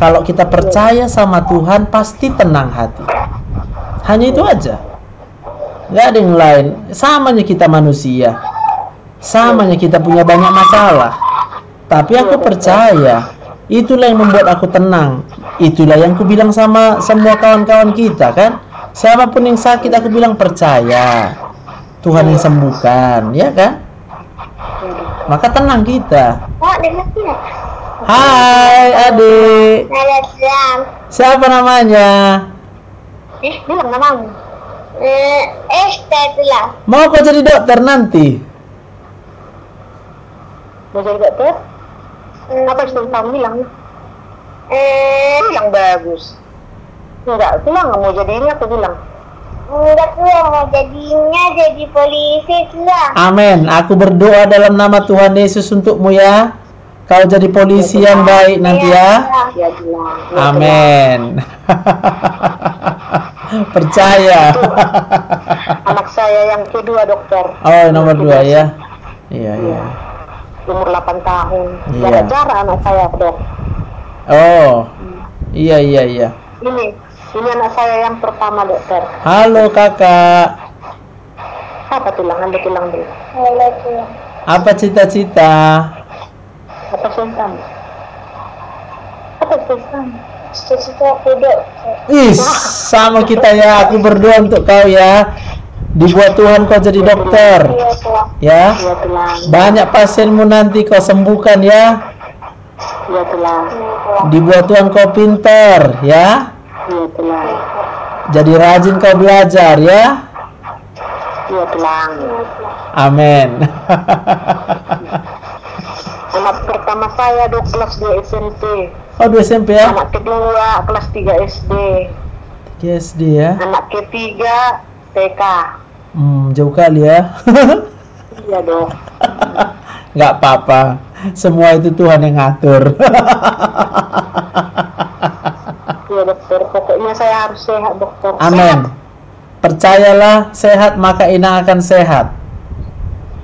kalau kita percaya sama Tuhan pasti tenang hati. Hanya itu aja. Gak ada yang lain. Samanya kita manusia. Samanya kita punya banyak masalah. Tapi aku percaya itulah yang membuat aku tenang. Itulah yang aku bilang sama semua kawan-kawan kita kan. Siapapun yang sakit aku bilang percaya Tuhan yang sembuhkan, ya kan? Maka tenang kita. Oh, dengarnya. Hai adik. Salam. Siapa namanya? Bilang namamu. Setelah. Mau kau jadi dokter nanti? Mau jadi dokter? Apa yang kamu bilang? Yang bagus. Enggak, bilang nggak mau jadi ini, aku bilang. Enggak tuh, mau jadinya jadi polisi lah. Amin. Aku berdoa dalam nama Tuhan Yesus untukmu ya. Kau jadi polisi yang baik nanti ya. Ya bilang. Amin. Percaya. Anak saya yang kedua dokter. Oh, nomor 2 ya. Iya, iya. Umur 8 tahun. Iya. Jarak anak saya dok. Oh. Iya, iya, iya. Ini anak saya yang pertama dokter. Halo kakak. Apa tulang? Anda tulang dulu. Halo tulang. Apa cita-cita? Apa sultan? Apa sultan? Cita-cita aku dokter. Ih, sama kita ya. Aku berdoa untuk kau ya. Dibuat Tuhan kau jadi dokter. Iya tulang. Ya. Iya tulang. Banyak pasienmu nanti kau sembuhkan ya. Iya tulang. Dibuat Tuhan kau pintar ya. Iya tulang. Jadi rajin kau belajar ya. Iya tulang. Amin. Anak pertama saya dok kelas 2 SMP. Oh, 2 SMP ya? Anak kedua kelas 3 SD. 3 SD ya? Anak ketiga TK. Jauh kali ya. Iya dok. Nggak apa-apa. Semua itu Tuhan yang ngatur. Iya dokter. Pokoknya saya harus sehat dokter. Amin. Percayalah, sehat maka Inang akan sehat.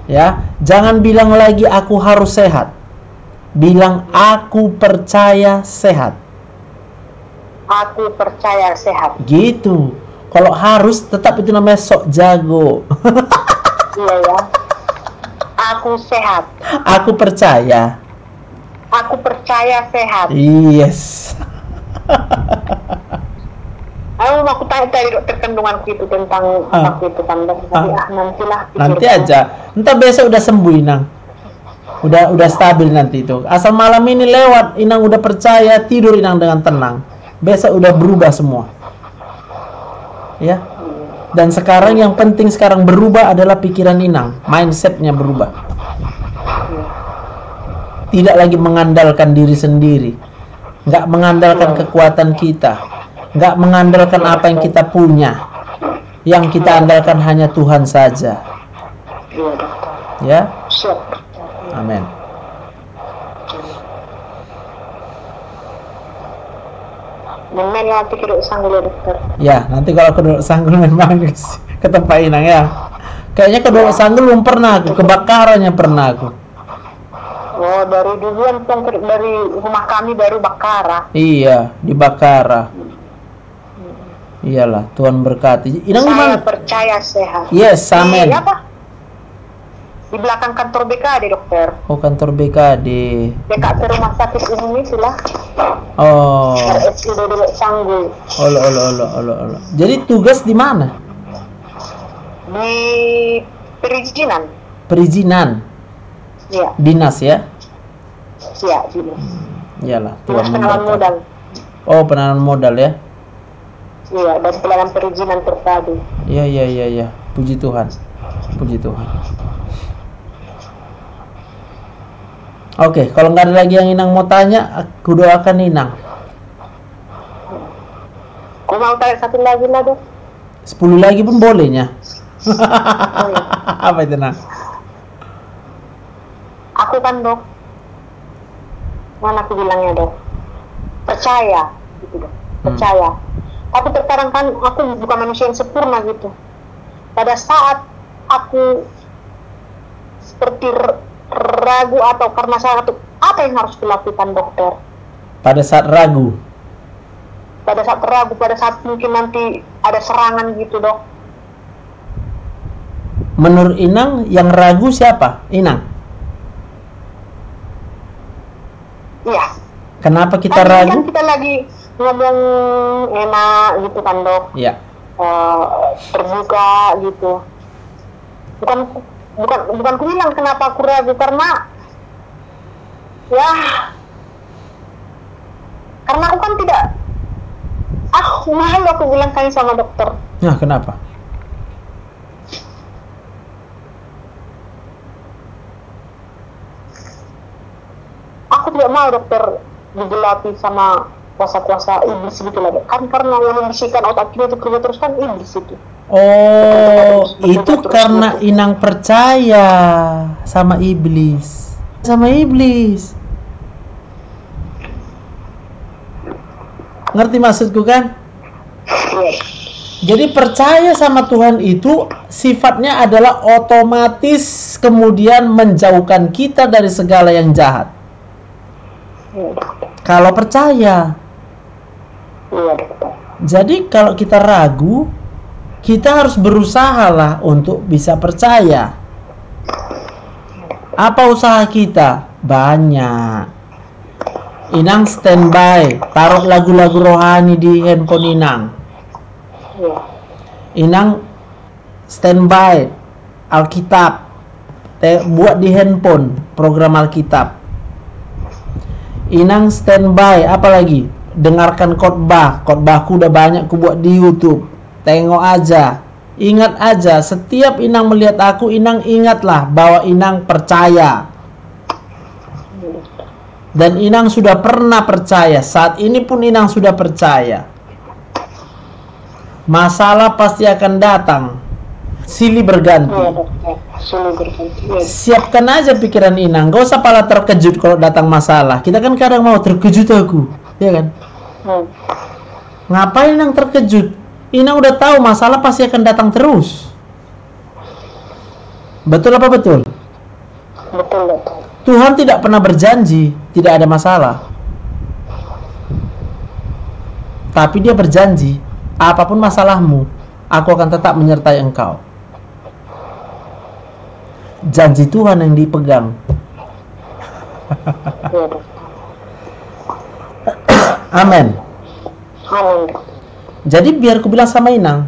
Ya, jangan bilang lagi aku harus sehat. Bilang aku percaya sehat. Aku percaya sehat. Gitu. Kalau harus tetap itu namanya sok jago. Iya ya. Aku sehat. Aku percaya. Aku percaya sehat. Yes. Aku tanya tadi dokter kandunganku itu tentang waktu itu kan nantilah. Nanti aja. Entah besok udah sembuh Inang. Udah stabil nanti itu. Asal malam ini lewat Inang udah percaya, tidur Inang dengan tenang. Besok udah berubah semua. Ya. Dan sekarang yang penting sekarang berubah adalah pikiran Inang, mindsetnya berubah. Tidak lagi mengandalkan diri sendiri, nggak mengandalkan kekuatan kita, nggak mengandalkan apa yang kita punya. Yang kita andalkan hanya Tuhan saja. Iya dokter. Ya. Siap. Amin. Memang nanti kedok sanggul ya dokter. Ya, nanti kalau kedua sanggul memang ke tempat Inang ya. Kayaknya kedua sanggul belum pernah aku, kebakarannya pernah aku. Oh, dari duluan tuh dari rumah kami baru Bakara. Iya, di Bakara. Iyalah, Tuhan berkati. Inang Saya gimana? percaya sehat. Yes, amin. Di apa? Di belakang kantor BKD dokter. Oh, kantor BKD. Dekat ke rumah sakit umum itulah. Oh. RSUD Dulu Sanggul. Olo. Jadi tugas di mana? Di perizinan. Perizinan. Iya. Dinas ya? Iya, sini. Iyalah, Dinas Tuhan penanaman memberkati. modal. Oh, penanaman modal ya? Iya, dan pelayanan perizinan terpadu. Iya. Puji Tuhan. Puji Tuhan. Oke, kalau nggak ada lagi yang Inang mau tanya, aku doakan Inang. Kau mau tanya satu lagi lah dok? 10 lagi pun bolehnya. Oh, iya. Apa itu Nang? Aku kan dok, mana aku bilangnya dok, percaya gitu dok, percaya. Tapi terkadang kan aku bukan manusia yang sempurna gitu. Pada saat aku seperti ragu atau karena salah satu, apa yang harus dilakukan dokter? Pada saat ragu? Pada saat ragu, pada saat mungkin nanti ada serangan gitu dok. Menurut Inang, yang ragu siapa? Inang? Iya. Kenapa kita kan ragu? Kan kita lagi ngomong enak gitu kan dok. Iya. Terbuka gitu. Bukan aku bilang kenapa aku ragu, karena ya karena aku kan tidak malu aku bilang kan sama dokter. Nah, kenapa? Aku tidak mau dokter digelapi sama kuasa-kuasa iblis gitu lah, kan karena yang membisikkan otak kita itu kerja terus kan iblis itu. Oh, itu karena Inang percaya sama iblis. Sama iblis. Ngerti maksudku kan? Jadi percaya sama Tuhan itu sifatnya adalah otomatis kemudian menjauhkan kita dari segala yang jahat. Kalau percaya. Jadi kalau kita ragu, kita harus berusaha lah untuk bisa percaya. Apa usaha kita? Banyak. Inang standby, taruh lagu-lagu rohani di handphone Inang. Inang standby Alkitab, buat di handphone program Alkitab. Inang standby, apalagi? Dengarkan khotbah. Khotbahku udah banyak ku buat di YouTube. Tengok aja. Ingat aja, setiap Inang melihat aku, Inang ingatlah bahwa Inang percaya. Dan Inang sudah pernah percaya. Saat ini pun Inang sudah percaya. Masalah pasti akan datang. Silih berganti. Siapkan aja pikiran Inang. Gak usah pala terkejut kalau datang masalah. Kita kan kadang mau terkejut aku, ya kan? Ngapain Inang terkejut? Inang udah tahu masalah pasti akan datang terus. Betul apa betul? Betul. Tuhan tidak pernah berjanji tidak ada masalah. Tapi Dia berjanji, apapun masalahmu, aku akan tetap menyertai engkau. Janji Tuhan yang dipegang. Amin. Jadi biar ku bilang sama Inang,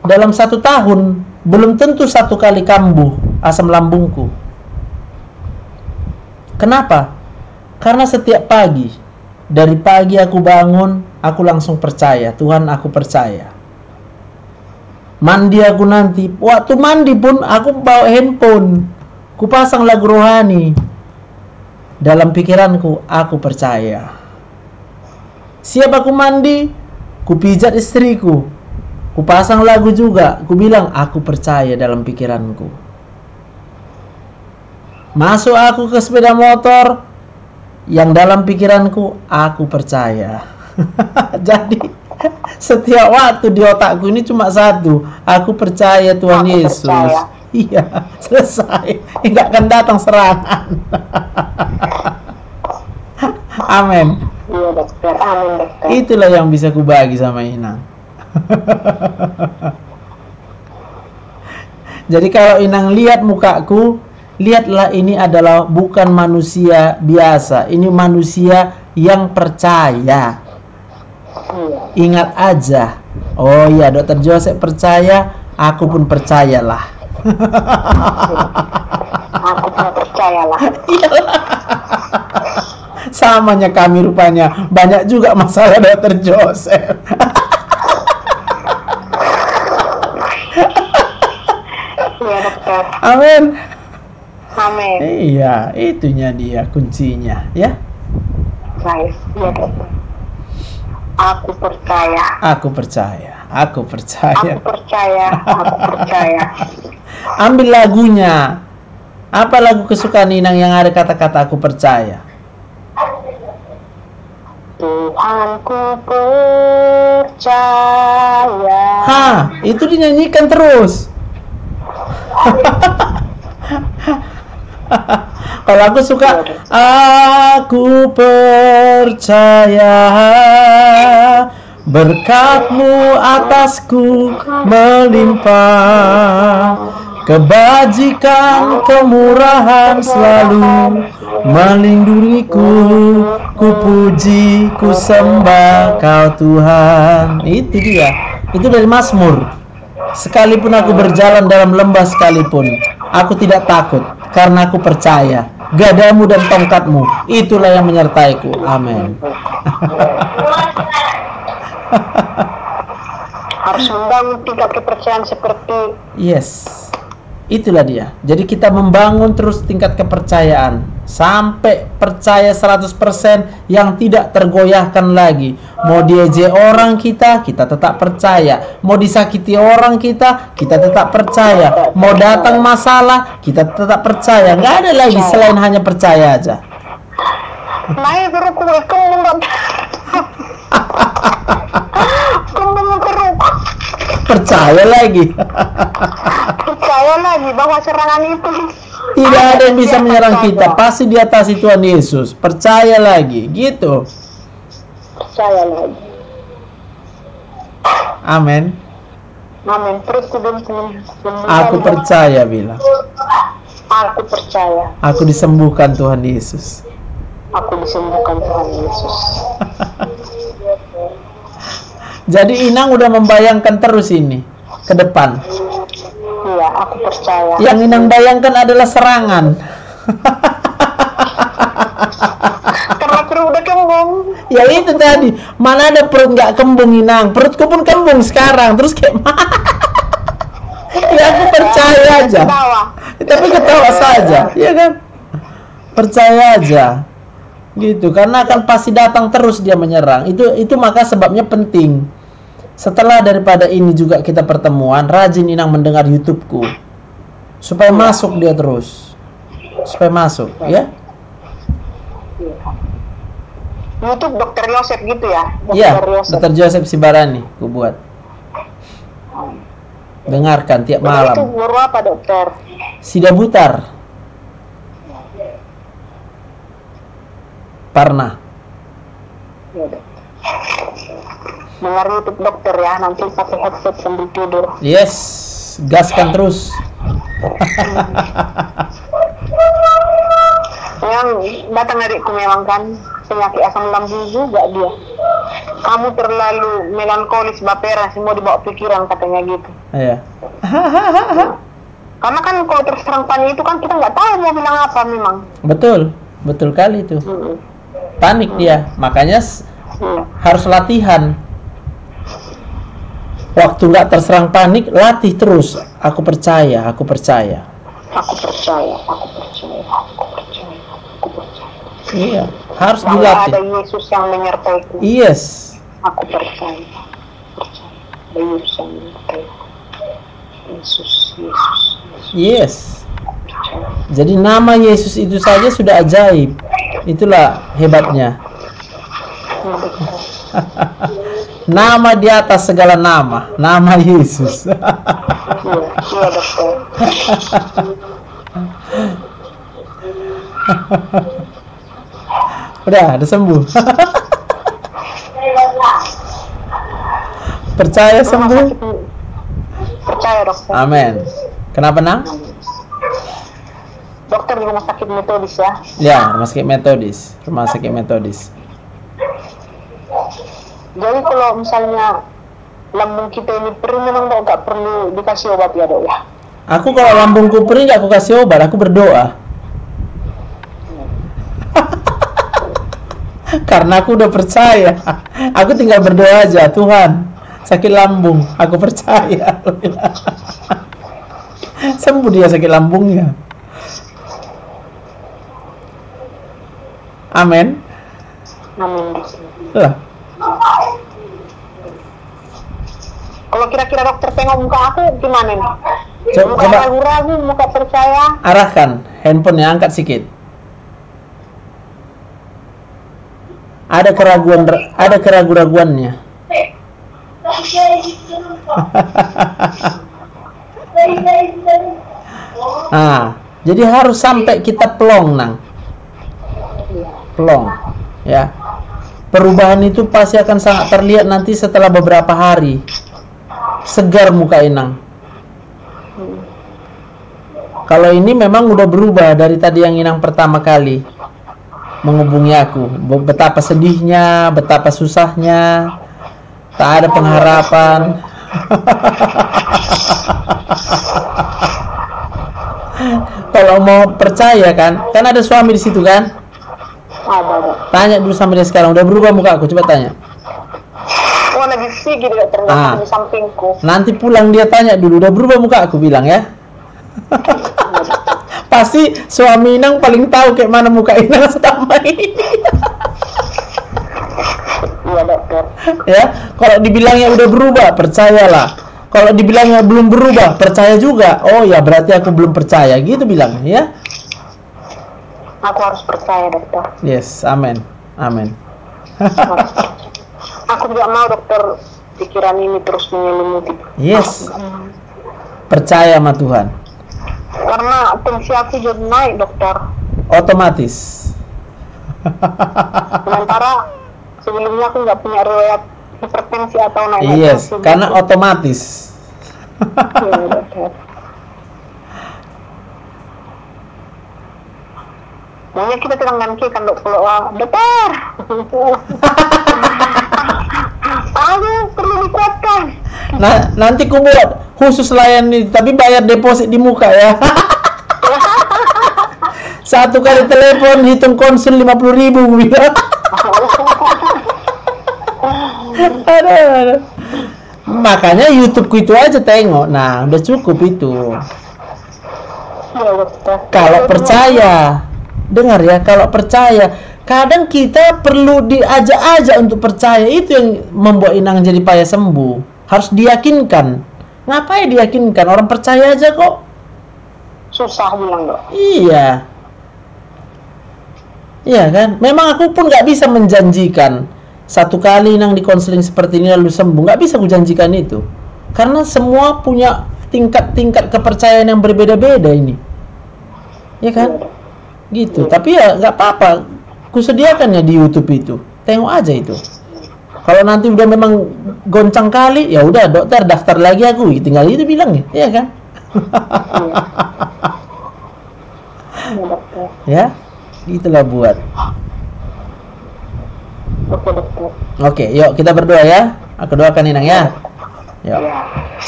dalam 1 tahun belum tentu 1 kali kambuh asam lambungku. Kenapa? Karena setiap pagi, dari pagi aku bangun, aku langsung percaya, Tuhan aku percaya. Mandi aku nanti, waktu mandi pun aku bawa handphone, ku pasang lagu rohani. Dalam pikiranku, aku percaya. Siap aku mandi, ku pijat istriku, ku pasang lagu juga, ku bilang aku percaya dalam pikiranku. Masuk aku ke sepeda motor, yang dalam pikiranku, aku percaya. Jadi, setiap waktu di otakku ini cuma satu, aku percaya Tuhan Yesus. Percaya. Iya, selesai. Enggak akan datang serangan. Amin. Iya dokter, amin dokter. Itulah yang bisa kubagi sama Inang. Jadi kalau Inang lihat mukaku, lihatlah ini adalah bukan manusia biasa. Ini manusia yang percaya. Ingat aja. Oh iya, Dokter Joseph percaya, aku pun percayalah. Aku pun percayalah. Samanya kami rupanya. Banyak juga masalah Dokter Joseph. Iya dokter. Amin. Amin. Iya, itunya dia kuncinya, ya. Baik, iya dokter. Aku percaya. Aku percaya. Aku percaya. Aku percaya. Aku percaya. Ambil lagunya. Apa lagu kesukaan Inang yang ada kata-kata aku percaya? Tuhanku percaya. Itu dinyanyikan terus. Kalau aku suka, aku percaya berkat-Mu atasku melimpah, kebajikan kemurahan selalu melindungiku, ku puji, ku sembah Kau Tuhan. Itu dia. Itu dari Mazmur. Sekalipun aku berjalan dalam lembah sekalipun, aku tidak takut, karena aku percaya gadamu dan tongkatmu itulah yang menyertaiku. Amin. Harus membangun tingkat kepercayaan seperti itulah dia. Jadi kita membangun terus tingkat kepercayaan sampai percaya 100% yang tidak tergoyahkan lagi. Mau diejek orang kita tetap percaya. Mau disakiti orang kita tetap percaya. Mau datang masalah, kita tetap percaya. Nggak ada lagi selain hanya percaya aja. Percaya lagi. Percaya lagi bahwa serangan itu tidak ada yang bisa menyerang kita, pasti diatasi Tuhan Yesus. Percaya lagi, gitu. Percaya lagi. Amin. Amin. Terus aku percaya, bilang. Aku percaya. Aku disembuhkan Tuhan Yesus. Aku disembuhkan Tuhan Yesus. Jadi Inang udah membayangkan terus ini ke depan. Iya, aku percaya. Yang Inang bayangkan adalah serangan. Karena perut udah kembung. Ya itu tadi. Mana ada perut nggak kembung, Inang? Perutku pun kembung sekarang. Terus kayak ya aku percaya aja. Tapi ketawa saja, ya kan? Percaya aja. Gitu, karena akan pasti datang terus dia menyerang. Itu maka sebabnya penting. Setelah daripada ini juga kita pertemuan, rajin Inang mendengar YouTubeku supaya masuk dia terus. Supaya masuk, ya. YouTube Dr. Yosef gitu ya? Iya, Dr. Joseph Sibarani ku buat. Dengarkan tiap malam. Itu guru apa, dokter? Sida Butar. Pernah. Ya, dengar YouTube dokter ya, nanti pakai headset sambil tidur. Yes, gaskan terus. Yang datang adikku memang kan penyakit asam lambung juga dia. Kamu terlalu melankolis, baperan, semua dibawa pikiran katanya gitu. Iya. Karena kan kalau terserang panik itu kan kita nggak tahu mau bilang apa memang. Betul kali itu. Panik dia, makanya harus latihan. Waktu nggak terserang panik, latih terus. Aku percaya. Iya, harus dilatih. Ada Yesus yang menyertaiku. Yes. Aku percaya. Ada Yesus yang menyertaiku. Yesus. Yes. Jadi nama Yesus itu saja sudah ajaib. Itulah hebatnya. Nama di atas segala nama, nama Yesus. Iya, dokter. Udah sembuh. Percaya sembuh? Percaya, dokter. Amin. Kenapa, Nang? Dokter di rumah sakit Metodis ya? Ya, rumah sakit Metodis. Jadi kalau misalnya lambung kita ini perih, memang nggak perlu dikasih obat ya, dok ya? Aku kalau lambungku perih nggak aku kasih obat, aku berdoa. Karena aku udah percaya. Aku tinggal berdoa aja, Tuhan, sakit lambung, aku percaya. Sembuh dia sakit lambungnya. Amin. Lah. Kalau kira-kira dokter tengok muka aku gimana nih? Coba ragu-ragu, muka percaya. Arahkan handphonenya, angkat sikit. Ada keraguan-raguannya. Nah, jadi harus sampai kita plong, Nang. Plong, ya. Perubahan itu pasti akan sangat terlihat nanti setelah beberapa hari. Segar muka Inang. Kalau ini memang udah berubah dari tadi yang Inang pertama kali menghubungi aku. Betapa sedihnya, betapa susahnya, tak ada pengharapan. Kalau mau percaya kan ada suami di situ kan? Ada. Tanya dulu sama dia sekarang, udah berubah muka aku, coba tanya. Oh, lagi sedih tidak ternyata di sampingku. Nanti pulang dia tanya dulu, udah berubah muka aku, bilang ya. Pasti suami Inang paling tahu kayak mana muka Inang selama ini. Iya, dokter. Ya, kalau dibilangnya udah berubah, percayalah. Kalau dibilangnya belum berubah, percaya juga. Oh ya, berarti aku belum percaya, gitu bilang ya. Aku harus percaya, dokter. Yes, amin. Amin. Aku tidak mau, dokter, pikiran ini terus menyelimuti. Yes. Percaya sama Tuhan. Karena tensi aku jadi naik, dokter. Otomatis. Sementara sebelumnya aku nggak punya riwayat hipertensi atau naik. Yes, karena otomatis. Iya, dokter. Maunya kita kan dokter. Aduh, perlu dikuatkan. Nah, nanti ku buat khusus layani, tapi bayar deposit di muka ya. Satu kali telepon hitung konsul 50.000 bilang. Aduh. Makanya YouTubeku itu aja tengok. Nah, udah cukup itu. Kalau percaya, dengar ya, kalau percaya, kadang kita perlu diajak-ajak untuk percaya. Itu yang membuat Inang jadi payah sembuh. Harus diyakinkan. Ngapain diyakinkan? Orang percaya aja kok. Susah bilang, dok. Iya. Iya kan? Memang aku pun nggak bisa menjanjikan satu kali Inang di konseling seperti ini lalu sembuh. Nggak bisa aku janjikan itu. Karena semua punya tingkat-tingkat kepercayaan yang berbeda-beda ini. Iya kan? Gitu. Tapi ya nggak apa-apa. Kusediakan ya di YouTube itu. Tengok aja itu. Kalau nanti udah memang goncang kali, ya udah dokter daftar lagi aku. Tinggal itu bilang ya, iya kan? Ya, itulah buat. Oke, yuk kita berdoa ya. Aku doakan Inang ya. Yuk.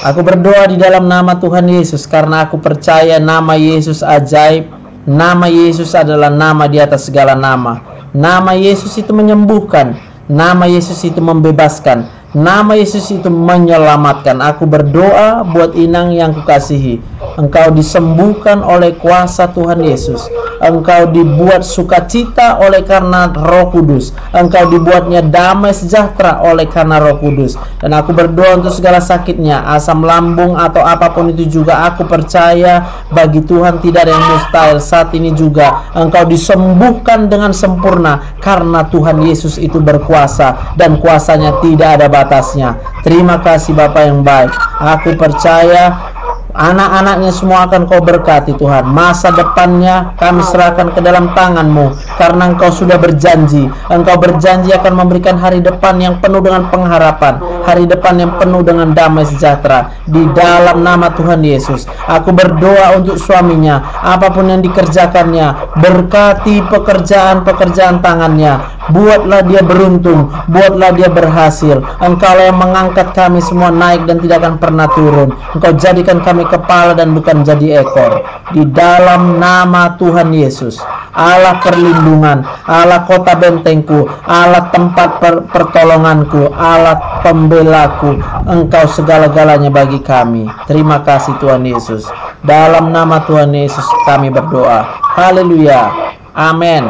Aku berdoa di dalam nama Tuhan Yesus karena aku percaya nama Yesus ajaib. Nama Yesus adalah nama di atas segala nama. Nama Yesus itu menyembuhkan. Nama Yesus itu membebaskan. Nama Yesus itu menyelamatkan. Aku berdoa buat Inang yang kukasihi. Engkau disembuhkan oleh kuasa Tuhan Yesus. Engkau dibuat sukacita oleh karena Roh Kudus. Engkau dibuatnya damai sejahtera oleh karena Roh Kudus. Dan aku berdoa untuk segala sakitnya, asam lambung atau apapun itu juga, aku percaya bagi Tuhan tidak ada yang mustahil. Saat ini juga engkau disembuhkan dengan sempurna karena Tuhan Yesus itu berkuasa dan kuasanya tidak ada batasnya. Terima kasih Bapa yang baik. Aku percaya anak-anaknya semua akan kau berkati Tuhan. Masa depannya kami serahkan ke dalam tangan-Mu, karena Engkau sudah berjanji. Engkau berjanji akan memberikan hari depan yang penuh dengan pengharapan, hari depan yang penuh dengan damai sejahtera. Di dalam nama Tuhan Yesus, aku berdoa untuk suaminya, apapun yang dikerjakannya, berkati pekerjaan-pekerjaan tangannya. Buatlah dia beruntung, buatlah dia berhasil. Engkau yang mengangkat kami semua naik dan tidak akan pernah turun. Engkau jadikan kami kepala dan bukan jadi ekor. Di dalam nama Tuhan Yesus, Allah perlindungan, Allah kota bentengku, Allah tempat pertolonganku, Allah pembelaku, Engkau segala-galanya bagi kami. Terima kasih Tuhan Yesus. Dalam nama Tuhan Yesus kami berdoa. Haleluya. Amin.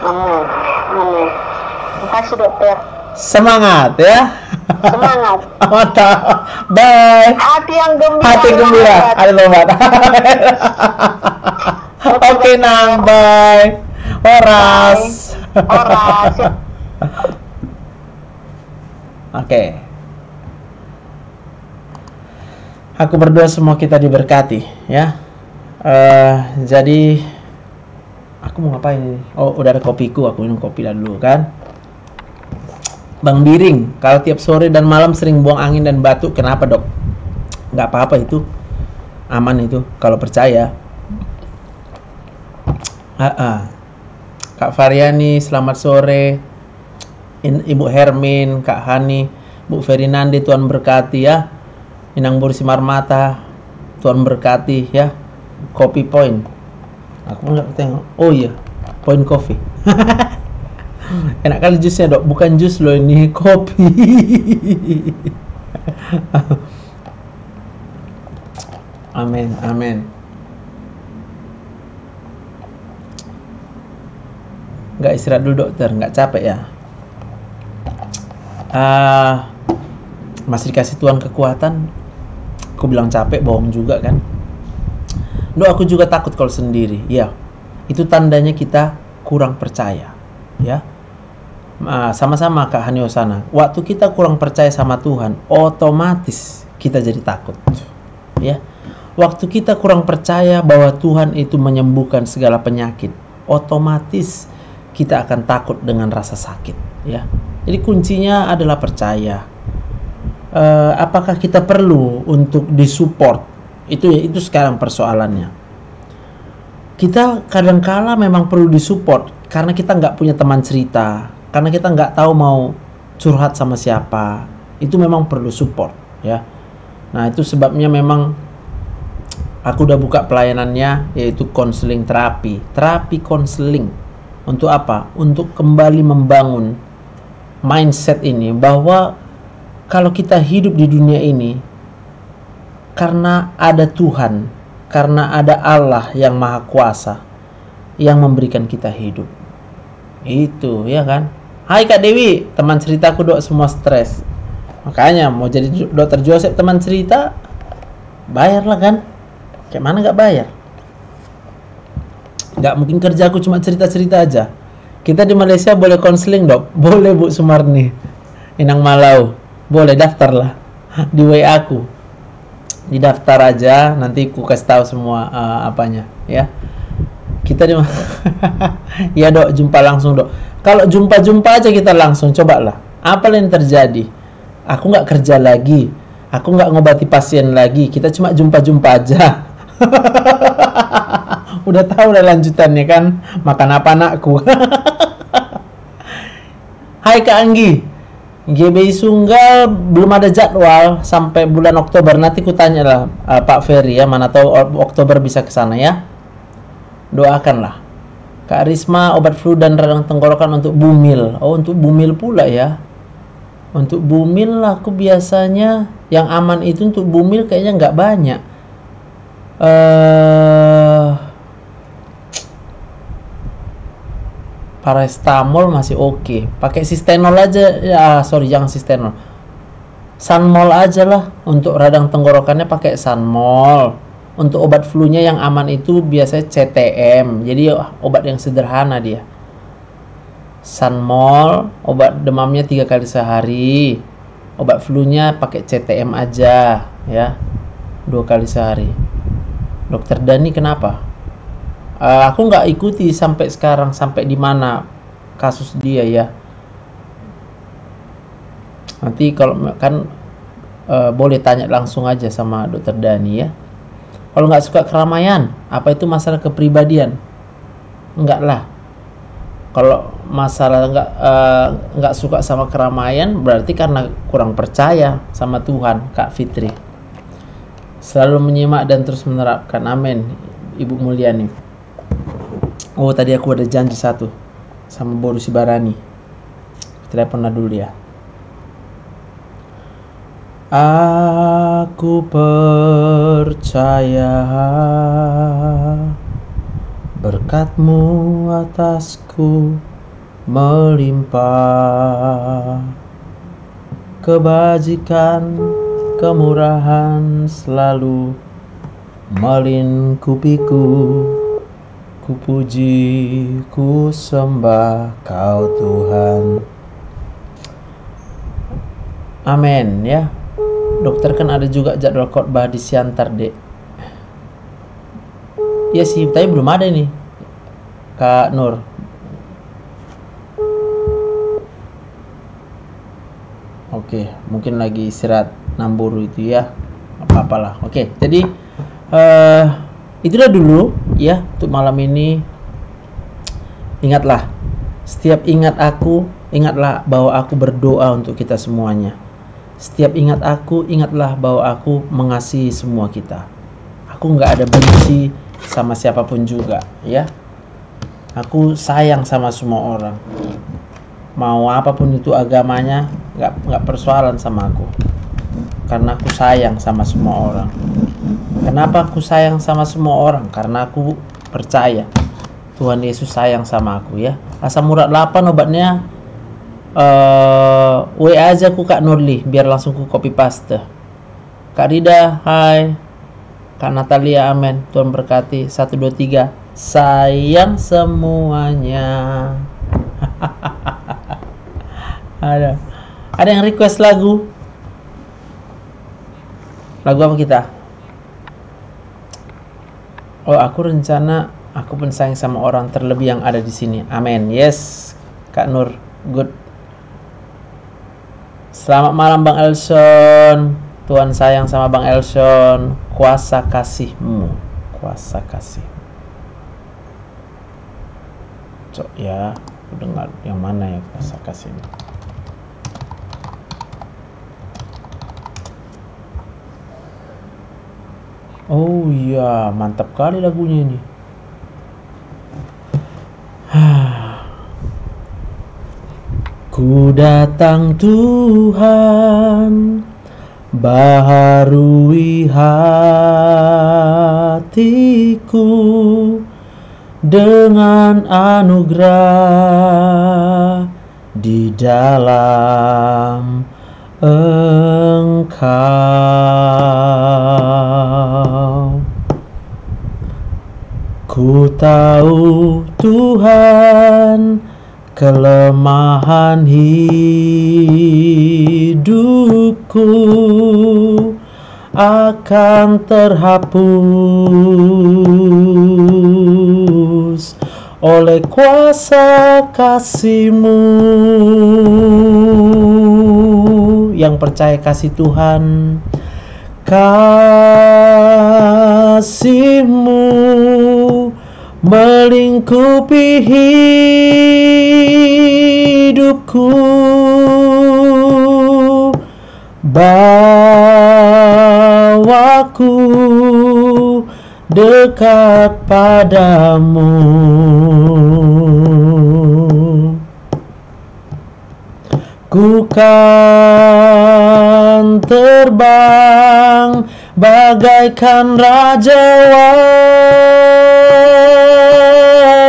Amin. Amin. Terima kasih dokter. Semangat ya. Semangat. Mantap. Bye. Hati yang gembira. Hati gembira. Ada lomba. Oke, Nang, bye. Horas. Horas. Oke. Aku berdoa semua kita diberkati, ya. Jadi aku mau ngapain ini? Oh, udah ada kopiku, aku minum kopi dulu kan. Bang Biring, kalau tiap sore dan malam sering buang angin dan batuk, kenapa, Dok? Nggak apa-apa itu. Aman itu kalau percaya. Kak Variani, selamat sore. Ibu Hermin, Kak Hani, Bu Ferinandi, Tuhan berkati ya. Inang Bursi Marmata, Tuhan berkati ya. Kopi Point. Aku nggak tengok. Oh iya, Point Coffee. Enak kali jusnya, Dok. Bukan jus loh, ini kopi. Amin, amin. Nggak istirahat dulu, dokter? Nggak capek ya? Masih dikasih Tuhan kekuatan. Aku bilang capek, bohong juga kan? Dok, aku juga takut kalau sendiri. Ya, itu tandanya kita kurang percaya. Ya, sama-sama Kak Hani Osana. Waktu kita kurang percaya sama Tuhan, otomatis kita jadi takut. Ya, waktu kita kurang percaya bahwa Tuhan itu menyembuhkan segala penyakit, otomatis kita akan takut dengan rasa sakit. Ya, jadi kuncinya adalah percaya. Apakah kita perlu untuk disupport? Itu sekarang persoalannya. Kita kadangkala memang perlu disupport karena kita nggak punya teman cerita, karena kita nggak tahu mau curhat sama siapa. Itu memang perlu support, ya. Nah, itu sebabnya memang aku udah buka pelayanannya, yaitu konseling terapi konseling. Untuk apa? Untuk kembali membangun mindset ini, bahwa kalau kita hidup di dunia ini karena ada Tuhan, karena ada Allah yang Maha Kuasa yang memberikan kita hidup. Itu, ya kan? Hai Kak Dewi, teman ceritaku, Dok, semua stres. Makanya mau jadi Dokter Joseph teman cerita, bayarlah kan? Kayak mana nggak bayar? Nggak mungkin kerja aku cuma cerita-cerita aja. Kita di Malaysia boleh konseling, Dok? Boleh, Bu Sumarni. Inang Malau. Boleh, daftarlah di WA aku. Didaftar aja, nanti aku kasih tahu semua apanya, ya. Kita di ya, Dok, jumpa langsung, Dok. Kalau jumpa aja kita langsung, cobalah. Apa yang terjadi? Aku nggak kerja lagi, aku nggak ngobati pasien lagi, kita cuma jumpa aja. Udah tahu lah lanjutannya kan, makan apa anakku. Hai Kak Anggi, GBI Sunggal belum ada jadwal sampai bulan Oktober. Nanti ku tanya lah Pak Ferry ya, mana tahu Oktober bisa ke sana ya. Doakanlah. Kak Risma, obat flu dan radang tenggorokan untuk bumil. Oh, untuk bumil pula ya. Untuk bumil aku biasanya yang aman itu untuk bumil kayaknya nggak banyak. Paracetamol masih oke. Pakai Sistenol aja. Ya, sorry, jangan Sistenol. Sanmol aja lah. Untuk radang tenggorokannya pakai Sanmol. Untuk obat flu-nya yang aman itu biasanya CTM. Jadi obat yang sederhana dia. Sanmol, obat demamnya 3 kali sehari. Obat flu-nya pakai CTM aja, ya. 2 kali sehari. Dokter Dani kenapa? Aku nggak ikuti sampai sekarang, sampai di mana kasus dia ya. Nanti kalau kan boleh tanya langsung aja sama Dokter Dani ya. Kalau nggak suka keramaian, apa itu masalah kepribadian? Enggak lah. Kalau masalah nggak suka sama keramaian, berarti karena kurang percaya sama Tuhan, Kak Fitri. Selalu menyimak dan terus menerapkan. Amin, Ibu Mulyani. Oh, tadi aku ada janji satu sama Boru Sibarani. Telepon dulu ya. Aku percaya berkat-Mu atasku melimpah, kebajikan, kemurahan selalu melingkupiku. Ku puji, ku sembah Kau Tuhan. Amin ya. Dokter kan ada juga jadwal khotbah di Siantar, Dek. Iya sih, tapi belum ada nih, Kak Nur. Oke, mungkin lagi istirahat Namburu itu ya. Apa-apalah. Oke, jadi itulah dulu ya untuk malam ini. Ingatlah, setiap ingat aku, ingatlah bahwa aku berdoa untuk kita semuanya. Setiap ingat aku, ingatlah bahwa aku mengasihi semua kita. Aku nggak ada benci sama siapapun juga, ya. Aku sayang sama semua orang. Mau apapun itu agamanya, nggak persoalan sama aku. Karena aku sayang sama semua orang. Kenapa aku sayang sama semua orang? Karena aku percaya Tuhan Yesus sayang sama aku, ya. Asam urat 8 obatnya. WA aja ku Kak Nurli biar langsung ku copy paste. Kak Rida, hai. Kak Natalia, amin. Tuhan berkati. 1, 2, 3. Sayang semuanya. Ada yang request lagu? Lagu apa kita? Oh, aku rencana aku pun sayang sama orang terlebih yang ada di sini. Amin. Yes, Kak Nur. Good. Selamat malam Bang Elson. Tuhan sayang sama Bang Elson. Kuasa kasihmu. Kuasa kasih. Cok ya, aku dengar yang mana ya kuasa kasihmu. Oh iya, mantap kali lagunya ini. Ku datang Tuhan, baharui hatiku dengan anugerah di dalam Engkau. Ku tahu Tuhan, kelemahan hidupku akan terhapus oleh kuasa kasih-Mu. Yang percaya kasih Tuhan, kasih-Mu melingkupi hidupku, bawaku dekat padamu. Ku kan terbang bagaikan raja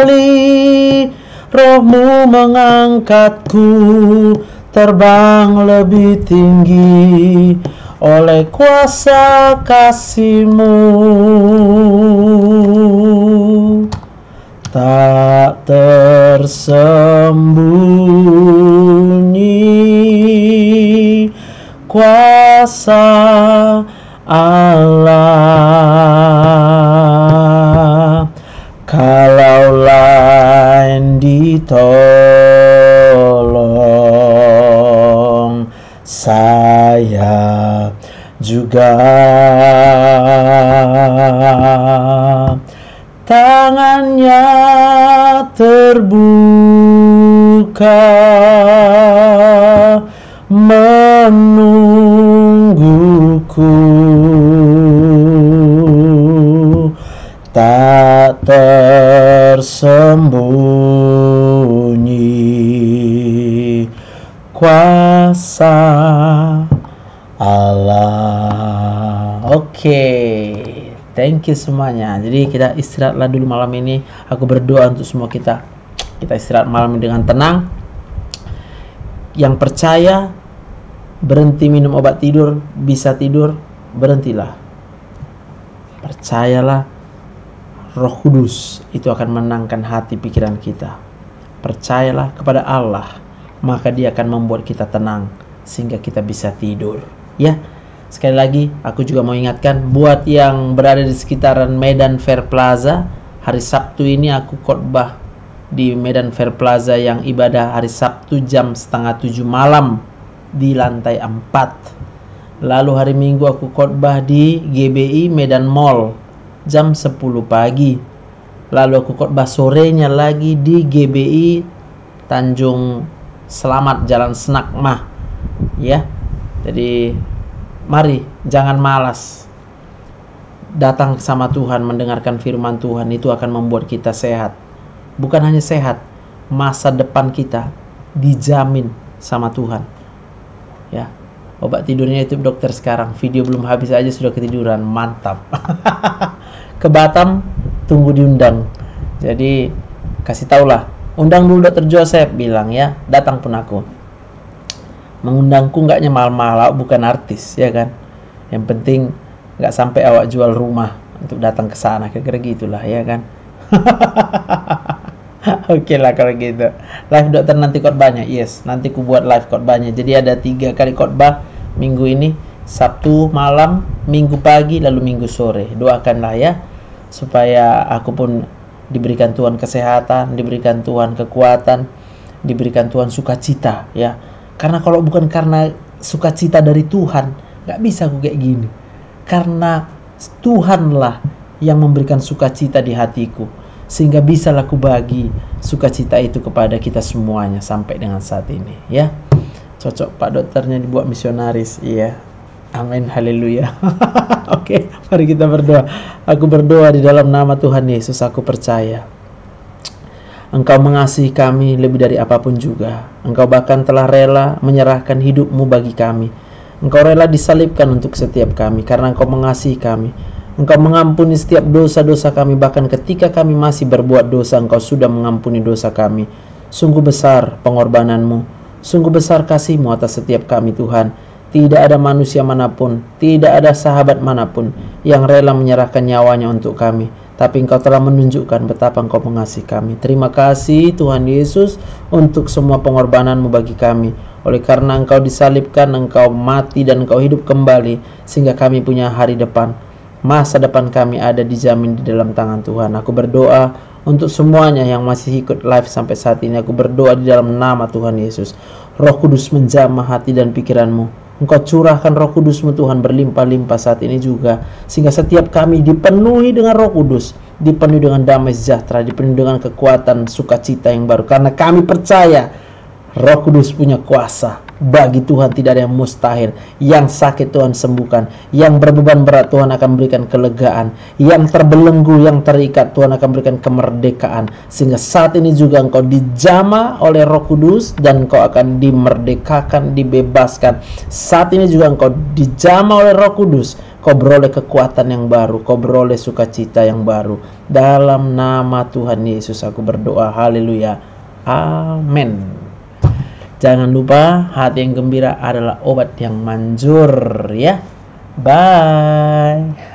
wali, Roh-Mu mengangkatku terbang lebih tinggi oleh kuasa kasih-Mu. Tak tersembunyi kuasa Allah, kalau lain ditolong, saya juga. Tangannya terbuka menungguku, tak tersembunyi kuasa Allah. Oke. Thank you semuanya. Jadi kita istirahatlah dulu malam ini. Aku berdoa untuk semua kita. Kita istirahat malam ini dengan tenang. Yang percaya berhenti minum obat tidur, bisa tidur, berhentilah. Percayalah, Roh Kudus itu akan menenangkan hati pikiran kita. Percayalah kepada Allah, maka Dia akan membuat kita tenang sehingga kita bisa tidur. Ya, sekali lagi aku juga mau ingatkan buat yang berada di sekitaran Medan Fair Plaza, hari Sabtu ini aku khotbah di Medan Fair Plaza yang ibadah hari Sabtu jam 6:30 malam di lantai 4. Lalu hari Minggu aku khotbah di GBI Medan Mall jam 10 pagi. Lalu aku khotbah sorenya lagi di GBI Tanjung Selamat Jalan Senakmah. Ya. Jadi mari jangan malas. Datang sama Tuhan, mendengarkan firman Tuhan, itu akan membuat kita sehat. Bukan hanya sehat, masa depan kita dijamin sama Tuhan. Ya. Obat tidurnya itu dokter sekarang. Video belum habis aja sudah ketiduran. Mantap. Ke Batam tunggu diundang. Jadi kasih taulah, undang dulu Dr. Joseph, bilang ya, datang pun aku. Mengundangku enggaknya mahal-mahal, bukan artis ya kan. Yang penting enggak sampai awak jual rumah untuk datang ke sana, kira-kira gitulah ya kan. Oke lah kalau gitu. Live dokter nanti khotbahnya, yes, nanti ku buat live khotbahnya. Jadi ada 3 kali khotbah minggu ini, Sabtu malam, Minggu pagi, lalu Minggu sore. Doakanlah ya, supaya aku pun diberikan Tuhan kesehatan, diberikan Tuhan kekuatan, diberikan Tuhan sukacita ya. Karena kalau bukan karena sukacita dari Tuhan, gak bisa aku kayak gini. Karena Tuhanlah yang memberikan sukacita di hatiku, sehingga bisa aku bagi sukacita itu kepada kita semuanya sampai dengan saat ini ya. Cocok Pak dokternya dibuat misionaris, iya. Amin, haleluya. Oke, mari kita berdoa. Aku berdoa di dalam nama Tuhan Yesus, aku percaya Engkau mengasihi kami lebih dari apapun juga. Engkau bahkan telah rela menyerahkan hidupmu bagi kami. Engkau rela disalibkan untuk setiap kami karena Engkau mengasihi kami. Engkau mengampuni setiap dosa-dosa kami, bahkan ketika kami masih berbuat dosa, Engkau sudah mengampuni dosa kami. Sungguh besar pengorbananmu, sungguh besar kasih-Mu atas setiap kami Tuhan. Tidak ada manusia manapun, tidak ada sahabat manapun yang rela menyerahkan nyawanya untuk kami. Tapi Engkau telah menunjukkan betapa Engkau mengasihi kami. Terima kasih Tuhan Yesus untuk semua pengorbanan-Mu bagi kami. Oleh karena Engkau disalibkan, Engkau mati dan Engkau hidup kembali, sehingga kami punya hari depan. Masa depan kami ada dijamin di dalam tangan Tuhan. Aku berdoa untuk semuanya yang masih ikut live sampai saat ini. Aku berdoa di dalam nama Tuhan Yesus. Roh Kudus menjamah hati dan pikiranmu. Engkau curahkan Roh Kudus-Mu Tuhan berlimpah-limpah saat ini juga, sehingga setiap kami dipenuhi dengan Roh Kudus, dipenuhi dengan damai sejahtera, dipenuhi dengan kekuatan sukacita yang baru. Karena kami percaya Roh Kudus punya kuasa. Bagi Tuhan tidak ada yang mustahil. Yang sakit Tuhan sembuhkan, yang berbeban berat Tuhan akan berikan kelegaan, yang terbelenggu, yang terikat Tuhan akan berikan kemerdekaan. Sehingga saat ini juga engkau dijamah oleh Roh Kudus dan engkau akan dimerdekakan, dibebaskan. Saat ini juga engkau dijamah oleh Roh Kudus, kau beroleh kekuatan yang baru, kau beroleh sukacita yang baru. Dalam nama Tuhan Yesus aku berdoa, haleluya, amin. Jangan lupa, hati yang gembira adalah obat yang manjur ya. Bye.